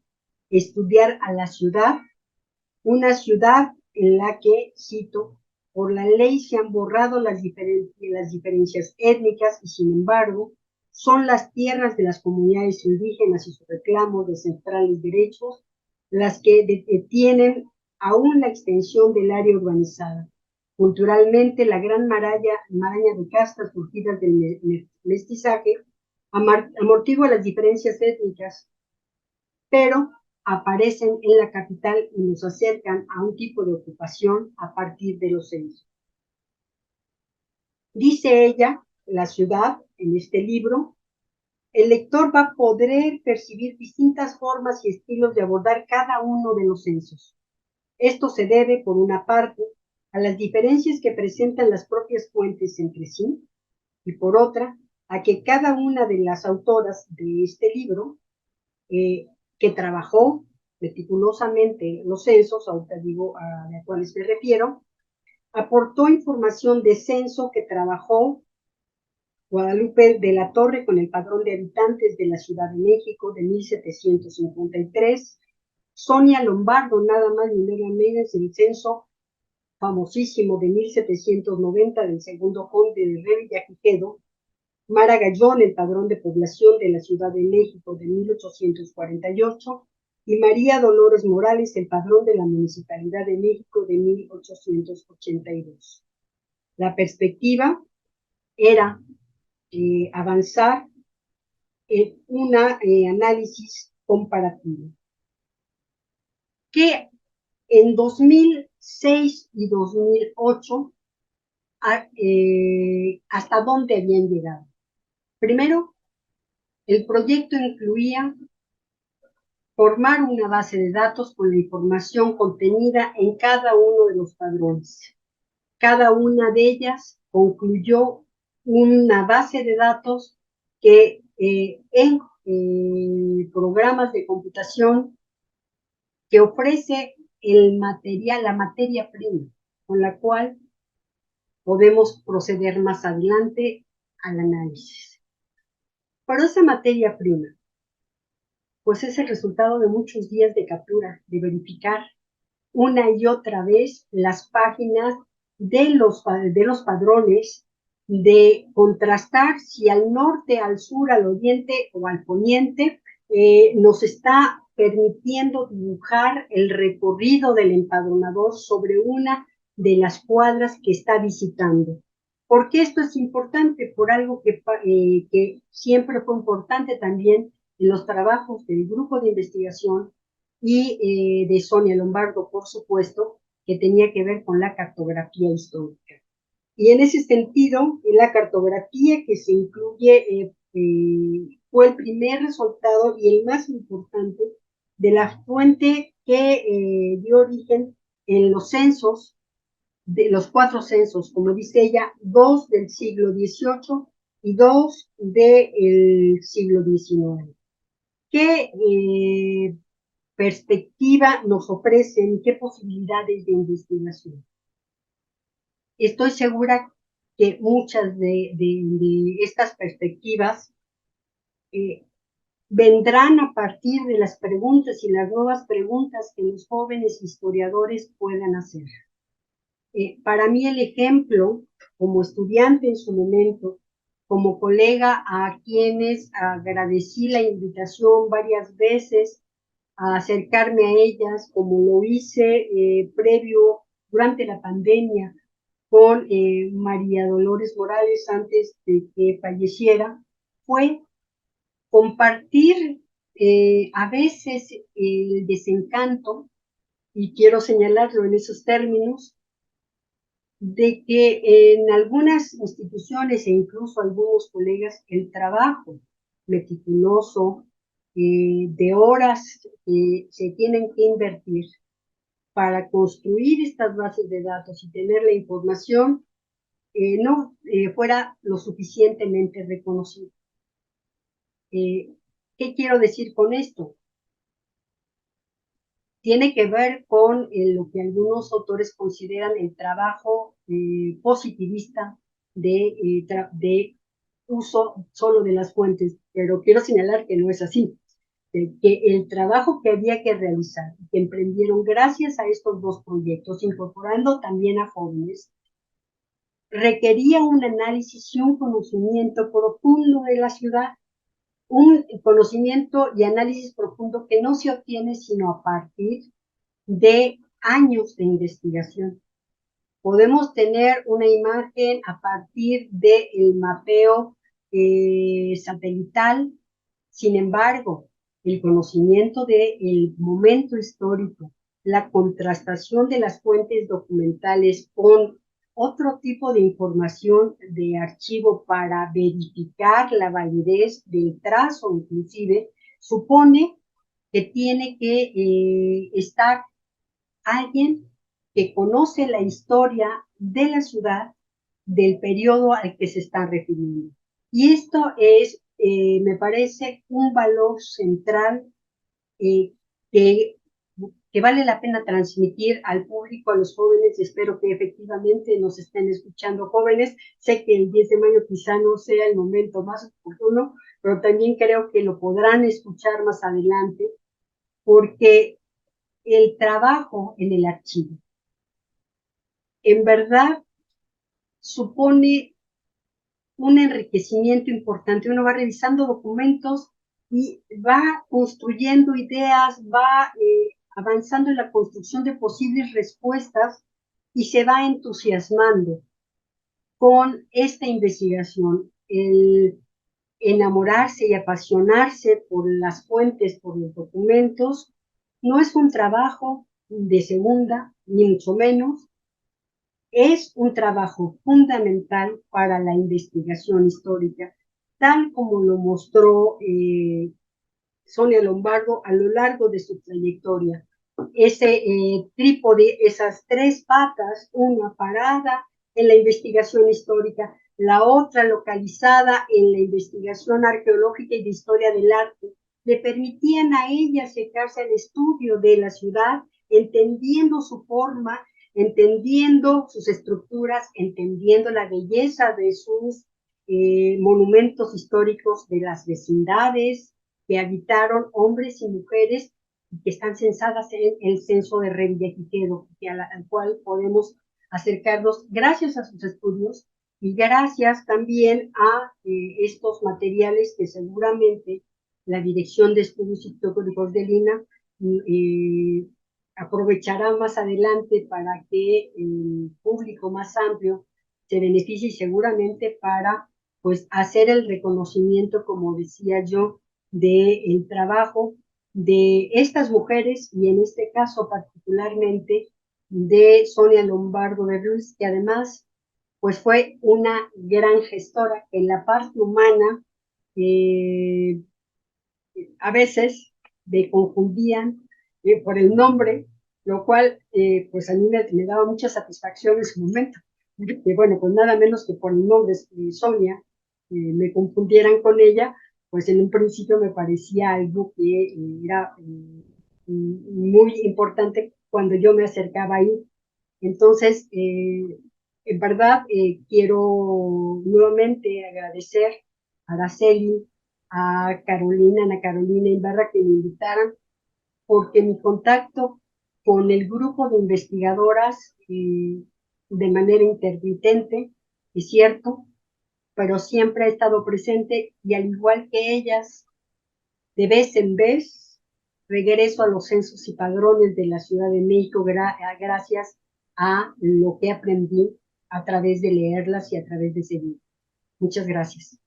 Estudiar a la ciudad, una ciudad en la que, cito, por la ley se han borrado las diferencias étnicas y, sin embargo, son las tierras de las comunidades indígenas y sus reclamos de centrales derechos las que detienen aún la extensión del área urbanizada. Culturalmente, la gran maraña de castas surgidas del mestizaje amortigua las diferencias étnicas, pero aparecen en la capital y nos acercan a un tipo de ocupación a partir de los censos. Dice ella, la ciudad, en este libro, el lector va a poder percibir distintas formas y estilos de abordar cada uno de los censos. Esto se debe, por una parte, a las diferencias que presentan las propias fuentes entre sí, y por otra, a que cada una de las autoras de este libro, que trabajó meticulosamente los censos, ahorita digo a cuáles me refiero, aportó información de censo que trabajó Guadalupe de la Torre con el padrón de habitantes de la Ciudad de México de 1753, Sonia Lombardo, nada más ni nada menos, el censo famosísimo de 1790 del segundo conde de Revillagigedo, Mara Gallón, el padrón de población de la Ciudad de México de 1848, y María Dolores Morales, el padrón de la Municipalidad de México de 1882. La perspectiva era avanzar en un análisis comparativo. Que en 2006 y 2008, ¿hasta dónde habían llegado? Primero, el proyecto incluía formar una base de datos con la información contenida en cada uno de los padrones. Cada una de ellas concluyó una base de datos que en programas de computación que ofrece la materia prima, con la cual podemos proceder más adelante al análisis. Pero esa materia prima, pues es el resultado de muchos días de captura, de verificar una y otra vez las páginas de los padrones, de contrastar si al norte, al sur, al oriente o al poniente nos está permitiendo dibujar el recorrido del empadronador sobre una de las cuadras que está visitando. ¿Por qué esto es importante? Por algo que siempre fue importante también en los trabajos del grupo de investigación y de Sonia Lombardo, por supuesto, que tenía que ver con la cartografía histórica. Y en ese sentido, la cartografía que se incluye fue el primer resultado y el más importante de la fuente que dio origen en los censos, de los 4 censos, como dice ella, 2 del siglo XVIII y 2 del siglo XIX. ¿Qué perspectiva nos ofrecen? ¿Qué posibilidades de investigación? Estoy segura que muchas de estas perspectivas vendrán a partir de las preguntas y las nuevas preguntas que los jóvenes historiadores puedan hacer. Para mí el ejemplo, como estudiante en su momento, como colega a quienes agradecí la invitación varias veces a acercarme a ellas, como lo hice durante la pandemia, con María Dolores Morales antes de que falleciera, fue compartir a veces el desencanto, y quiero señalarlo en esos términos, de que en algunas instituciones e incluso algunos colegas el trabajo meticuloso de horas se tienen que invertir para construir estas bases de datos y tener la información no fuera lo suficientemente reconocido. ¿Qué quiero decir con esto? Tiene que ver con lo que algunos autores consideran el trabajo positivista de uso solo de las fuentes, pero quiero señalar que no es así, que el trabajo que había que realizar, que emprendieron gracias a estos 2 proyectos, incorporando también a jóvenes, requería un análisis y un conocimiento profundo de la ciudad, un conocimiento y análisis profundo que no se obtiene sino a partir de años de investigación. Podemos tener una imagen a partir del mapeo satelital, sin embargo, el conocimiento del momento histórico, la contrastación de las fuentes documentales con otro tipo de información de archivo para verificar la validez del trazo, inclusive, supone que tiene que estar alguien que conoce la historia de la ciudad del periodo al que se está refiriendo. Y esto es, me parece, un valor central que, que vale la pena transmitir al público, a los jóvenes. Espero que efectivamente nos estén escuchando jóvenes. Sé que el 10 de mayo quizá no sea el momento más oportuno, pero también creo que lo podrán escuchar más adelante, porque el trabajo en el archivo, en verdad, supone un enriquecimiento importante. Uno va revisando documentos y va construyendo ideas, va avanzando en la construcción de posibles respuestas y se va entusiasmando con esta investigación. El enamorarse y apasionarse por las fuentes, por los documentos, no es un trabajo de segunda, ni mucho menos. Es un trabajo fundamental para la investigación histórica, tal como lo mostró Sonia Lombardo a lo largo de su trayectoria. Ese trípode, esas 3 patas, una parada en la investigación histórica, la otra localizada en la investigación arqueológica y de historia del arte, le permitían a ella acercarse al estudio de la ciudad, entendiendo su forma, entendiendo sus estructuras, entendiendo la belleza de sus monumentos históricos, de las vecindades que habitaron hombres y mujeres que están censadas en el censo de Revillagigedo, al cual podemos acercarnos gracias a sus estudios y gracias también a estos materiales que seguramente la Dirección de Estudios Históricos del INAH aprovechará más adelante para que el público más amplio se beneficie y seguramente para pues hacer el reconocimiento, como decía yo, del trabajo de estas mujeres y en este caso particularmente de Sonia Lombardo de Ruiz, que además pues fue una gran gestora en la parte humana. A veces me confundían por el nombre, lo cual pues a mí me daba mucha satisfacción en su momento. Que bueno, pues nada menos que por el nombre Sonia, me confundieran con ella, pues en un principio me parecía algo que era muy importante cuando yo me acercaba ahí. Entonces, en verdad, quiero nuevamente agradecer a Araceli, a Carolina, Ana Carolina Ibarra, que me invitaran, porque mi contacto con el grupo de investigadoras de manera intermitente, es cierto, pero siempre ha estado presente y al igual que ellas, de vez en vez, regreso a los censos y padrones de la Ciudad de México gracias a lo que aprendí a través de leerlas y a través de seguir. Muchas gracias.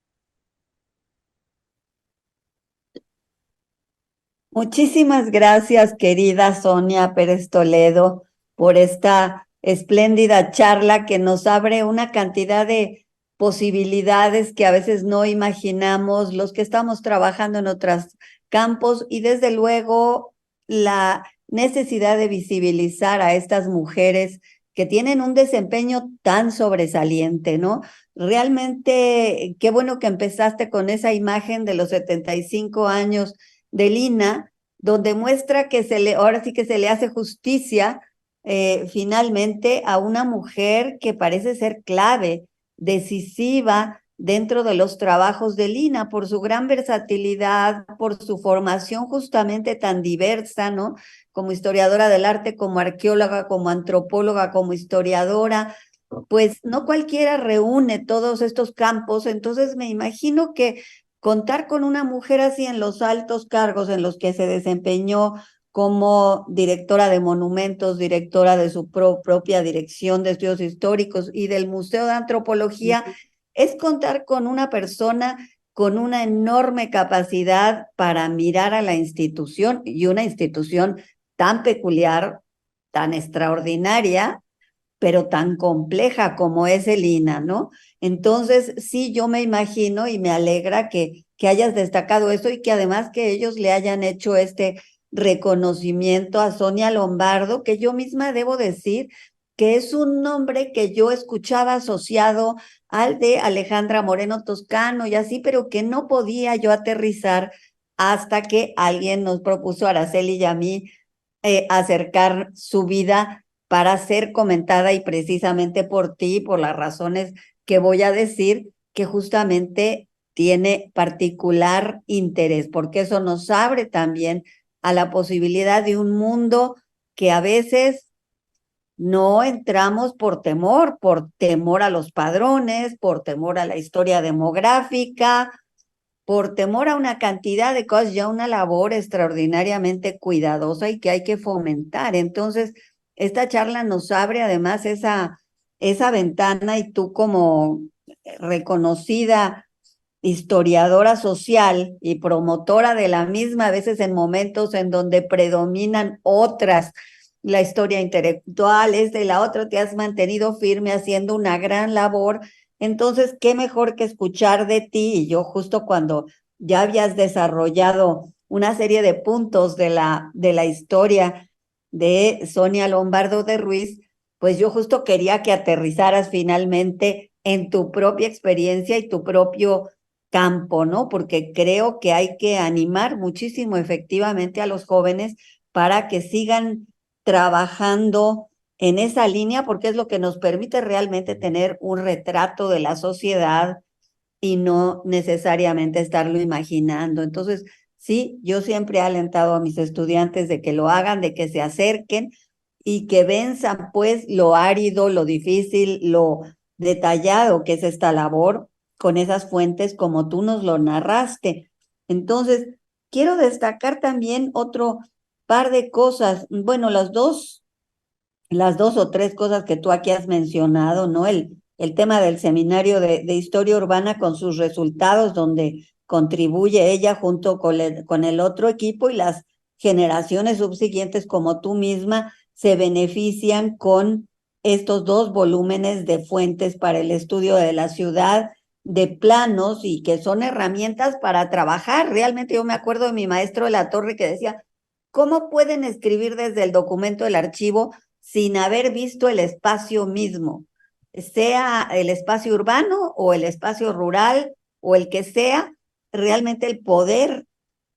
Muchísimas gracias, querida Sonia Pérez Toledo, por esta espléndida charla que nos abre una cantidad de posibilidades que a veces no imaginamos los que estamos trabajando en otros campos y desde luego la necesidad de visibilizar a estas mujeres que tienen un desempeño tan sobresaliente, ¿no? Realmente, qué bueno que empezaste con esa imagen de los 75 años de Lina, donde muestra que ahora sí que se le hace justicia finalmente a una mujer que parece ser clave, decisiva dentro de los trabajos de Lina, por su gran versatilidad, por su formación justamente tan diversa, ¿no? Como historiadora del arte, como arqueóloga, como antropóloga, como historiadora, pues no cualquiera reúne todos estos campos, entonces me imagino que contar con una mujer así en los altos cargos en los que se desempeñó como directora de monumentos, directora de su propia dirección de estudios históricos y del Museo de Antropología, es contar con una persona con una enorme capacidad para mirar a la institución y una institución tan peculiar, tan extraordinaria, pero tan compleja como es el INAH, ¿no? Entonces, sí, yo me imagino y me alegra que hayas destacado eso y que además que ellos le hayan hecho este reconocimiento a Sonia Lombardo, que yo misma debo decir que es un nombre que yo escuchaba asociado al de Alejandra Moreno Toscano y así, pero que no podía yo aterrizar hasta que alguien nos propuso, a Araceli y a mí, acercar su vida para ser comentada y precisamente por ti, por las razones que voy a decir, que justamente tiene particular interés, porque eso nos abre también a la posibilidad de un mundo que a veces no entramos por temor a los padrones, por temor a la historia demográfica, por temor a una cantidad de cosas, ya una labor extraordinariamente cuidadosa y que hay que fomentar. Entonces, esta charla nos abre además esa ventana y tú como reconocida historiadora social y promotora de la misma, a veces en momentos en donde predominan otras, la historia intelectual es de la otra, te has mantenido firme haciendo una gran labor. Entonces, qué mejor que escuchar de ti. Y yo justo cuando ya habías desarrollado una serie de puntos de la historia de Sonia Lombardo de Ruiz, pues yo justo quería que aterrizaras finalmente en tu propia experiencia y tu propio campo, ¿no? Porque creo que hay que animar muchísimo efectivamente a los jóvenes para que sigan trabajando en esa línea, porque es lo que nos permite realmente tener un retrato de la sociedad y no necesariamente estarlo imaginando. Entonces, sí, yo siempre he alentado a mis estudiantes de que lo hagan, de que se acerquen y que venzan pues lo árido, lo difícil, lo detallado que es esta labor con esas fuentes como tú nos lo narraste. Entonces, quiero destacar también otro par de cosas. Bueno, las dos o tres cosas que tú aquí has mencionado, ¿no? El tema del seminario de historia urbana con sus resultados, donde contribuye ella junto con el otro equipo y las generaciones subsiguientes como tú misma se benefician con estos dos volúmenes de fuentes para el estudio de la ciudad, de planos y que son herramientas para trabajar. Realmente yo me acuerdo de mi maestro de la Torre que decía, ¿cómo pueden escribir desde el documento del archivo sin haber visto el espacio mismo, sea el espacio urbano o el espacio rural o el que sea, realmente el poder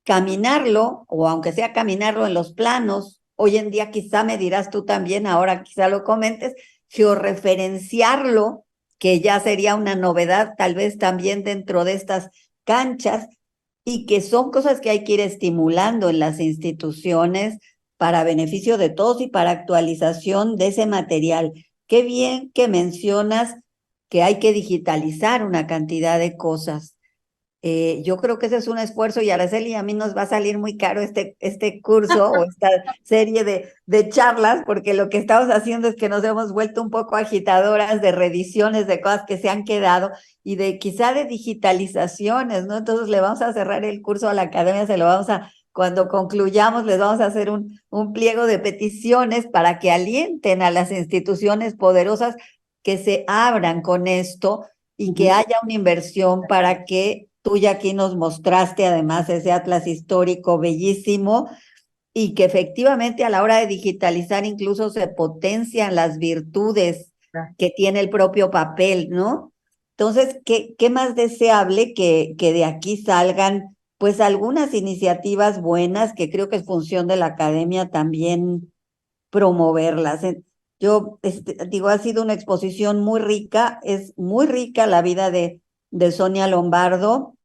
caminarlo, o aunque sea caminarlo en los planos, hoy en día quizá me dirás tú también, ahora quizá lo comentes, georreferenciarlo, que ya sería una novedad tal vez también dentro de estas canchas, y que son cosas que hay que ir estimulando en las instituciones para beneficio de todos y para actualización de ese material. Qué bien que mencionas que hay que digitalizar una cantidad de cosas. Yo creo que ese es un esfuerzo y Araceli, a mí nos va a salir muy caro este curso o esta serie de charlas, porque lo que estamos haciendo es que nos hemos vuelto un poco agitadoras de reediciones de cosas que se han quedado y de quizá de digitalizaciones, ¿no? Entonces le vamos a cerrar el curso a la academia, se lo vamos a, cuando concluyamos, les vamos a hacer un pliego de peticiones para que alienten a las instituciones poderosas que se abran con esto y que haya una inversión para que tú ya aquí nos mostraste además ese atlas histórico bellísimo y que efectivamente a la hora de digitalizar incluso se potencian las virtudes que tiene el propio papel, ¿no? Entonces, ¿qué más deseable que de aquí salgan pues algunas iniciativas buenas que creo que es función de la academia también promoverlas? Yo digo, ha sido una exposición muy rica, es muy rica la vida de Sonia Lombardo,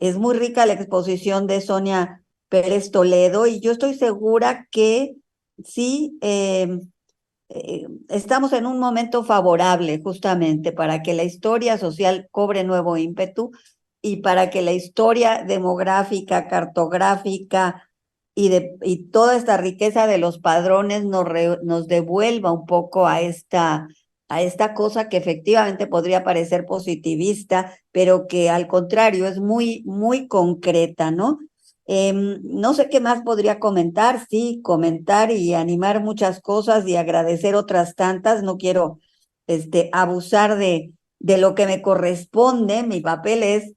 es muy rica la exposición de Sonia Pérez Toledo y yo estoy segura que sí, estamos en un momento favorable justamente para que la historia social cobre nuevo ímpetu y para que la historia demográfica, cartográfica y toda esta riqueza de los padrones nos devuelva un poco a esta cosa que efectivamente podría parecer positivista, pero que al contrario es muy, muy concreta, ¿no? No sé qué más podría comentar, sí, comentar y animar muchas cosas y agradecer otras tantas. No quiero abusar de lo que me corresponde. Mi papel es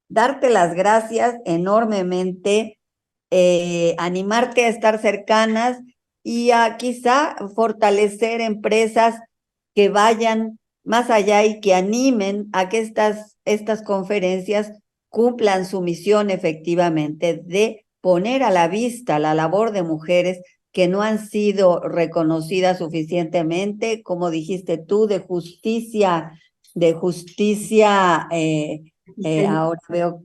darte las gracias enormemente, animarte a estar cercanas y a quizá fortalecer empresas que vayan más allá y que animen a que estas conferencias cumplan su misión efectivamente de poner a la vista la labor de mujeres que no han sido reconocidas suficientemente, como dijiste tú, de justicia, ahora veo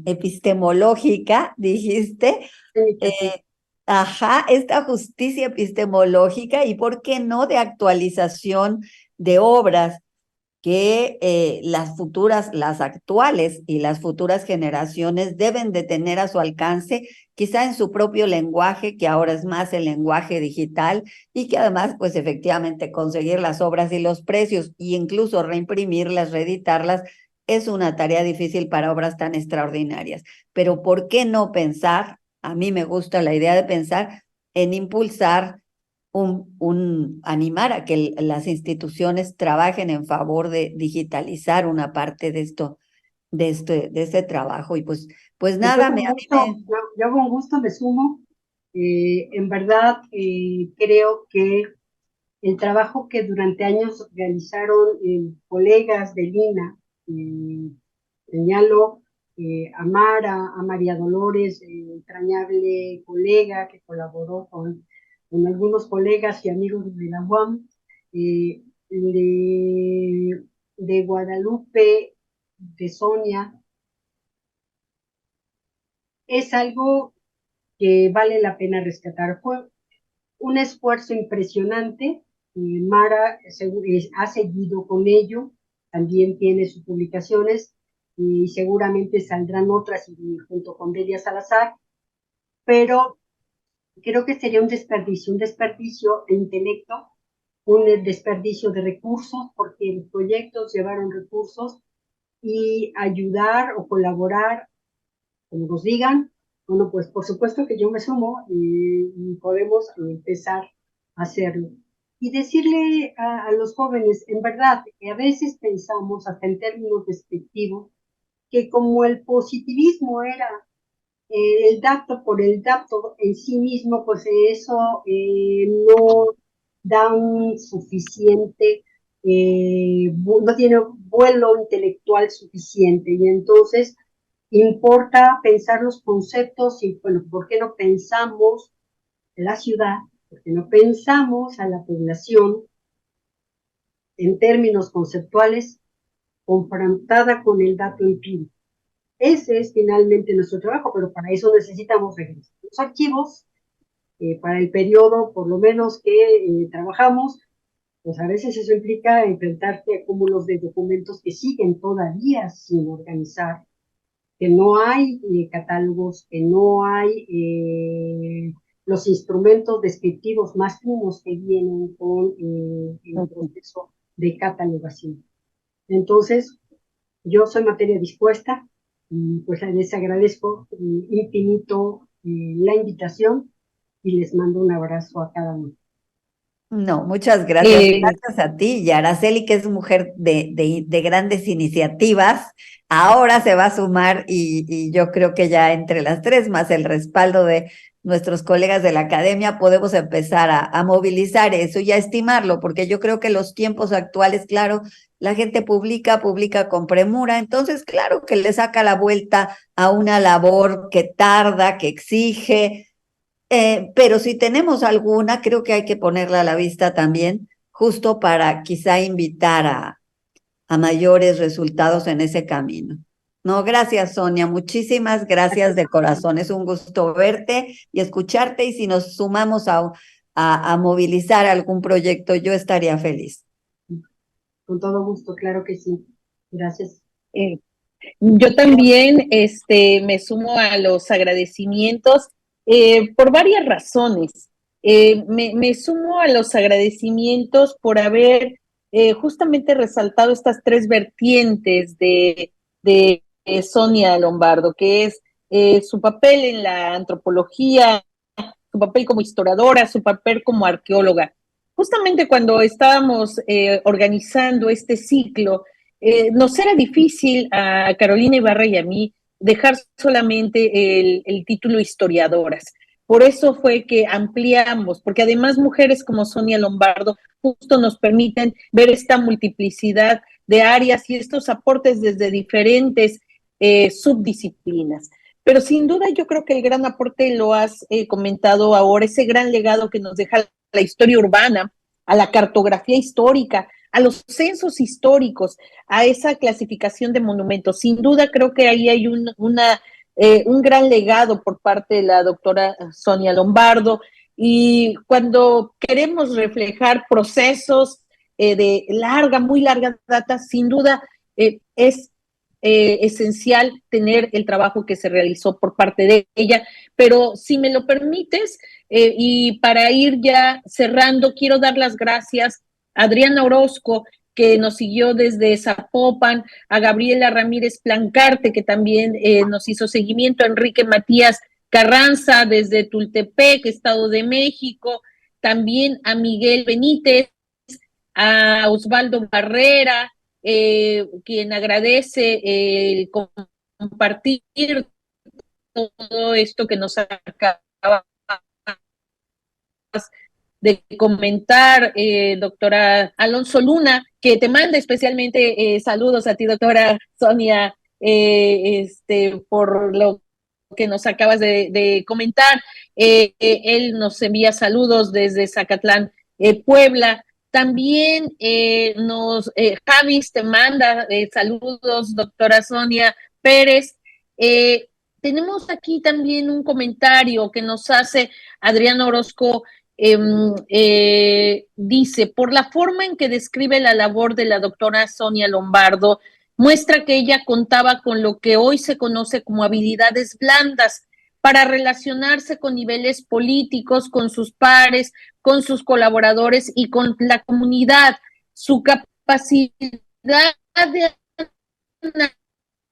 epistemológica, dijiste, esta justicia epistemológica y, ¿por qué no?, de actualización de obras que las actuales y las futuras generaciones deben de tener a su alcance, quizá en su propio lenguaje, que ahora es más el lenguaje digital, y que además, pues efectivamente, conseguir las obras y los precios, e incluso reimprimirlas, reeditarlas, es una tarea difícil para obras tan extraordinarias. Pero ¿por qué no pensar? A mí me gusta la idea de pensar en impulsar animar a que las instituciones trabajen en favor de digitalizar una parte de esto, de este trabajo. Y pues Pues yo nada, con gusto, yo con gusto me sumo. En verdad, creo que el trabajo que durante años realizaron colegas de Lina, señalo a Mara, a María Dolores, entrañable colega que colaboró con algunos colegas y amigos de la UAM, eh, de Guadalupe, de Sonia, es algo que vale la pena rescatar. Fue un esfuerzo impresionante. Mara ha seguido con ello, también tiene sus publicaciones, y seguramente saldrán otras y junto con Delia Salazar, pero creo que sería un desperdicio de intelecto, un desperdicio de recursos, porque los proyectos llevaron recursos y ayudar o colaborar, como nos digan, bueno, pues por supuesto que yo me sumo y podemos empezar a hacerlo. Y decirle a los jóvenes, en verdad, que a veces pensamos, hasta en términos despectivos, que como el positivismo era el dato por el dato en sí mismo, pues eso no da un suficiente, no tiene vuelo intelectual suficiente. Y entonces importa pensar los conceptos y, bueno, ¿por qué no pensamos la ciudad? ¿Por qué no pensamos a la población en términos conceptuales confrontada con el dato empírico? Ese es finalmente nuestro trabajo, pero para eso necesitamos regresar los archivos, para el periodo por lo menos que trabajamos, pues a veces eso implica enfrentarte a cúmulos de documentos que siguen todavía sin organizar, que no hay catálogos, que no hay los instrumentos descriptivos más finos que vienen con el proceso de catalogación. Entonces, yo soy materia dispuesta y pues les agradezco infinito la invitación y les mando un abrazo a cada uno. No, muchas gracias. Eh, Gracias a ti y a Araceli, que es mujer de grandes iniciativas. Ahora se va a sumar y yo creo que ya entre las tres, más el respaldo de nuestros colegas de la academia, podemos empezar a movilizar eso y a estimarlo, porque yo creo que los tiempos actuales, claro, la gente publica con premura, entonces claro que le saca la vuelta a una labor que tarda, que exige. Pero si tenemos alguna, creo que hay que ponerla a la vista también, justo para quizá invitar a mayores resultados en ese camino. No, gracias, Sonia. Muchísimas gracias de corazón. Es un gusto verte y escucharte. Y si nos sumamos a movilizar algún proyecto, yo estaría feliz. Con todo gusto, claro que sí. Gracias. Yo también me sumo a los agradecimientos por varias razones. Me sumo a los agradecimientos por haber justamente resaltado estas tres vertientes de Sonia Lombardo, que es su papel en la antropología, su papel como historiadora, su papel como arqueóloga. Justamente cuando estábamos organizando este ciclo, nos era difícil a Carolina Ibarra y a mí dejar solamente el título historiadoras. Por eso fue que ampliamos, porque además mujeres como Sonia Lombardo justo nos permiten ver esta multiplicidad de áreas y estos aportes desde diferentes subdisciplinas. Pero sin duda yo creo que el gran aporte lo has comentado ahora, ese gran legado que nos deja la historia urbana, a la cartografía histórica, a los censos históricos, a esa clasificación de monumentos. Sin duda creo que ahí hay un gran legado por parte de la doctora Sonia Lombardo, y cuando queremos reflejar procesos de muy larga data, sin duda es esencial tener el trabajo que se realizó por parte de ella. Pero si me lo permites, y para ir ya cerrando, quiero dar las gracias a Adriana Orozco, que nos siguió desde Zapopan, a Gabriela Ramírez Plancarte, que también nos hizo seguimiento, a Enrique Matías Carranza desde Tultepec, Estado de México, también a Miguel Benítez, a Osvaldo Barrera, quien agradece el compartir todo esto que nos acaba de comentar, doctora Alonso Luna, que te manda especialmente saludos a ti, doctora Sonia, por lo que nos acabas de comentar. Él nos envía saludos desde Zacatlán, Puebla. También Javis te manda saludos, doctora Sonia Pérez. Tenemos aquí también un comentario que nos hace Adriana Orozco. Dice, por la forma en que describe la labor de la doctora Sonia Lombardo, muestra que ella contaba con lo que hoy se conoce como habilidades blandas para relacionarse con niveles políticos, con sus pares, con sus colaboradores y con la comunidad. Su capacidad de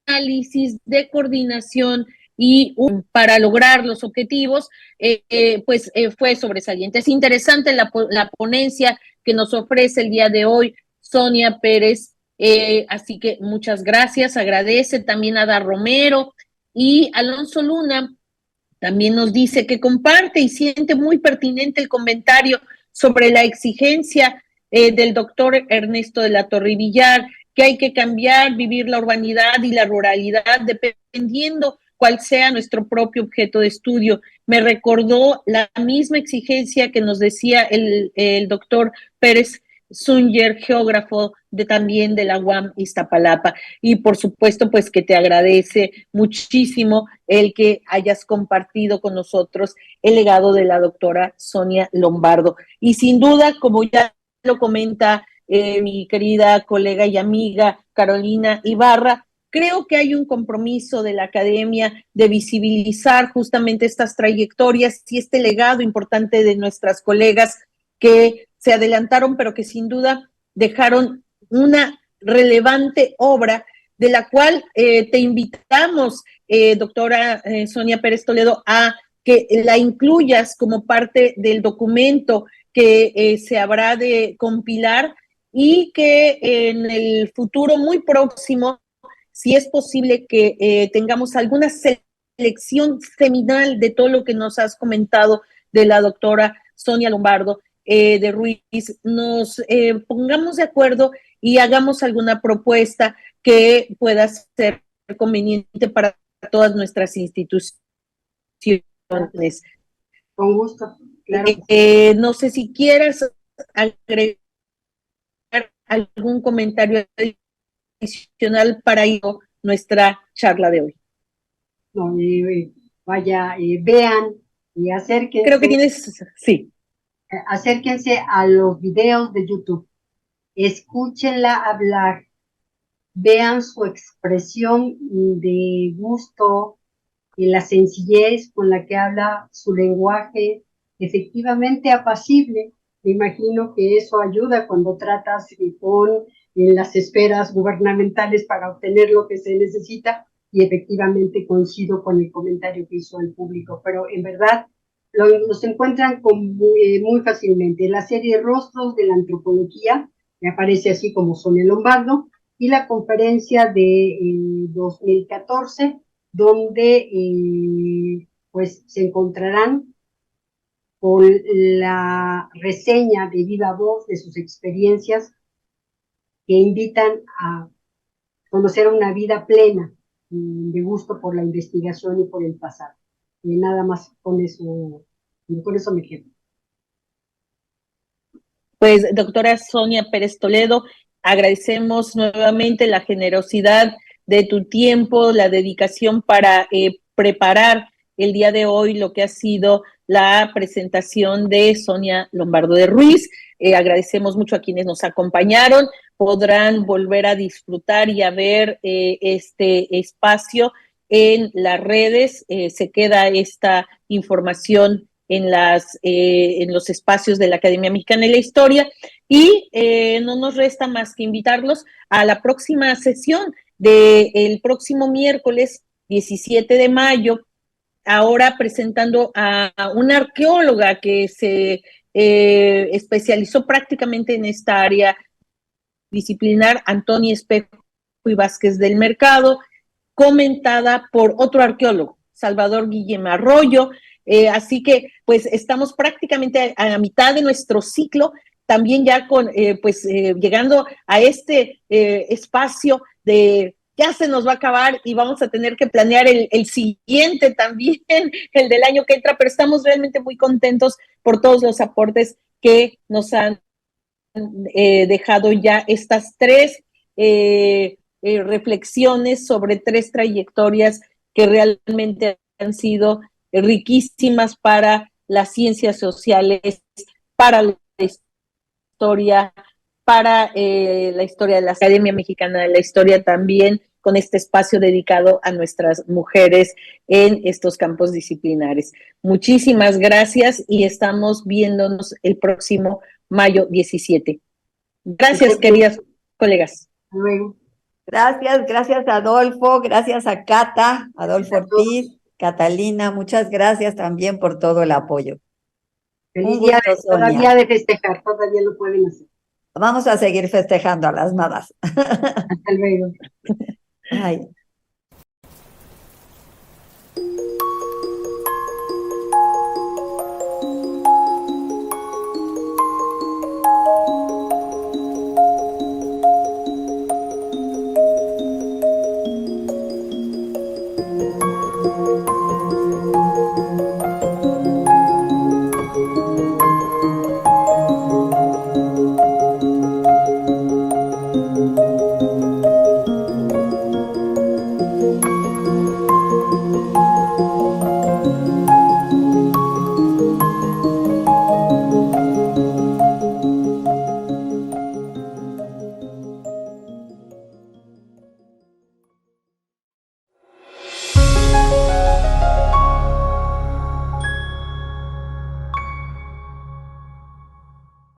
análisis, de coordinación y para lograr los objetivos, fue sobresaliente. Es interesante la ponencia que nos ofrece el día de hoy Sonia Pérez, así que muchas gracias. Agradece también a Ada Romero y Alonso Luna. También nos dice que comparte y siente muy pertinente el comentario sobre la exigencia del doctor Ernesto de la Torre Villar, que hay que cambiar, vivir la urbanidad y la ruralidad dependiendo cuál sea nuestro propio objeto de estudio. Me recordó la misma exigencia que nos decía el doctor Pérez Zúñiga, geógrafo también de la UAM Iztapalapa. Y por supuesto, pues que te agradece muchísimo el que hayas compartido con nosotros el legado de la doctora Sonia Lombardo. Y sin duda, como ya lo comenta mi querida colega y amiga Carolina Ibarra, creo que hay un compromiso de la academia de visibilizar justamente estas trayectorias y este legado importante de nuestras colegas que se adelantaron, pero que sin duda dejaron una relevante obra de la cual te invitamos, doctora Sonia Pérez Toledo, a que la incluyas como parte del documento que se habrá de compilar y que en el futuro muy próximo, si es posible que tengamos alguna selección seminal de todo lo que nos has comentado de la doctora Sonia Lombardo de Ruiz, nos pongamos de acuerdo y hagamos alguna propuesta que pueda ser conveniente para todas nuestras instituciones. Con gusto, claro. No sé si quieras agregar algún comentario adicional para ello nuestra charla de hoy. No, vaya, vean y acérquense. Creo que tienes, sí. Acérquense a los videos de YouTube, escúchenla hablar, vean su expresión de gusto y la sencillez con la que habla, su lenguaje efectivamente apacible. Me imagino que eso ayuda cuando tratas con las esferas gubernamentales para obtener lo que se necesita, y efectivamente coincido con el comentario que hizo el público, pero en verdad los encuentran muy fácilmente. La serie Rostros de la Antropología me aparece así como Sonia Lombardo, y la conferencia de 2014, donde pues se encontrarán con la reseña de viva voz de sus experiencias que invitan a conocer una vida plena de gusto por la investigación y por el pasado. Y nada más con eso me quedo. Pues, doctora Sonia Pérez Toledo, agradecemos nuevamente la generosidad de tu tiempo, la dedicación para preparar el día de hoy lo que ha sido la presentación de Sonia Lombardo de Ruiz. Agradecemos mucho a quienes nos acompañaron. Podrán volver a disfrutar y a ver este espacio en las redes. Se queda esta información en los espacios de la Academia Mexicana de la Historia, y no nos resta más que invitarlos a la próxima sesión del próximo miércoles 17 de mayo, ahora presentando a una arqueóloga que se especializó prácticamente en esta área disciplinar, Antonia Espejo y Vázquez del Mercado, comentada por otro arqueólogo, Salvador Guillem Arroyo. Así que pues estamos prácticamente a la mitad de nuestro ciclo, también ya con llegando a este espacio de ya se nos va a acabar y vamos a tener que planear el siguiente también, el del año que entra, pero estamos realmente muy contentos por todos los aportes que nos han dejado ya estas tres reflexiones sobre tres trayectorias que realmente han sido riquísimas para las ciencias sociales, para la historia, para para la historia de la Academia Mexicana de la Historia también, con este espacio dedicado a nuestras mujeres en estos campos disciplinares. Muchísimas gracias y estamos viéndonos el próximo mayo 17. Gracias, queridas colegas. Luego. Gracias Adolfo, gracias a Cata, Adolfo Ortiz, Catalina, muchas gracias también por todo el apoyo. Feliz Un día, gusto, Sonia. todavía de festejar, todavía lo pueden hacer. Vamos a seguir festejando a las mamás. Hasta luego. Ay.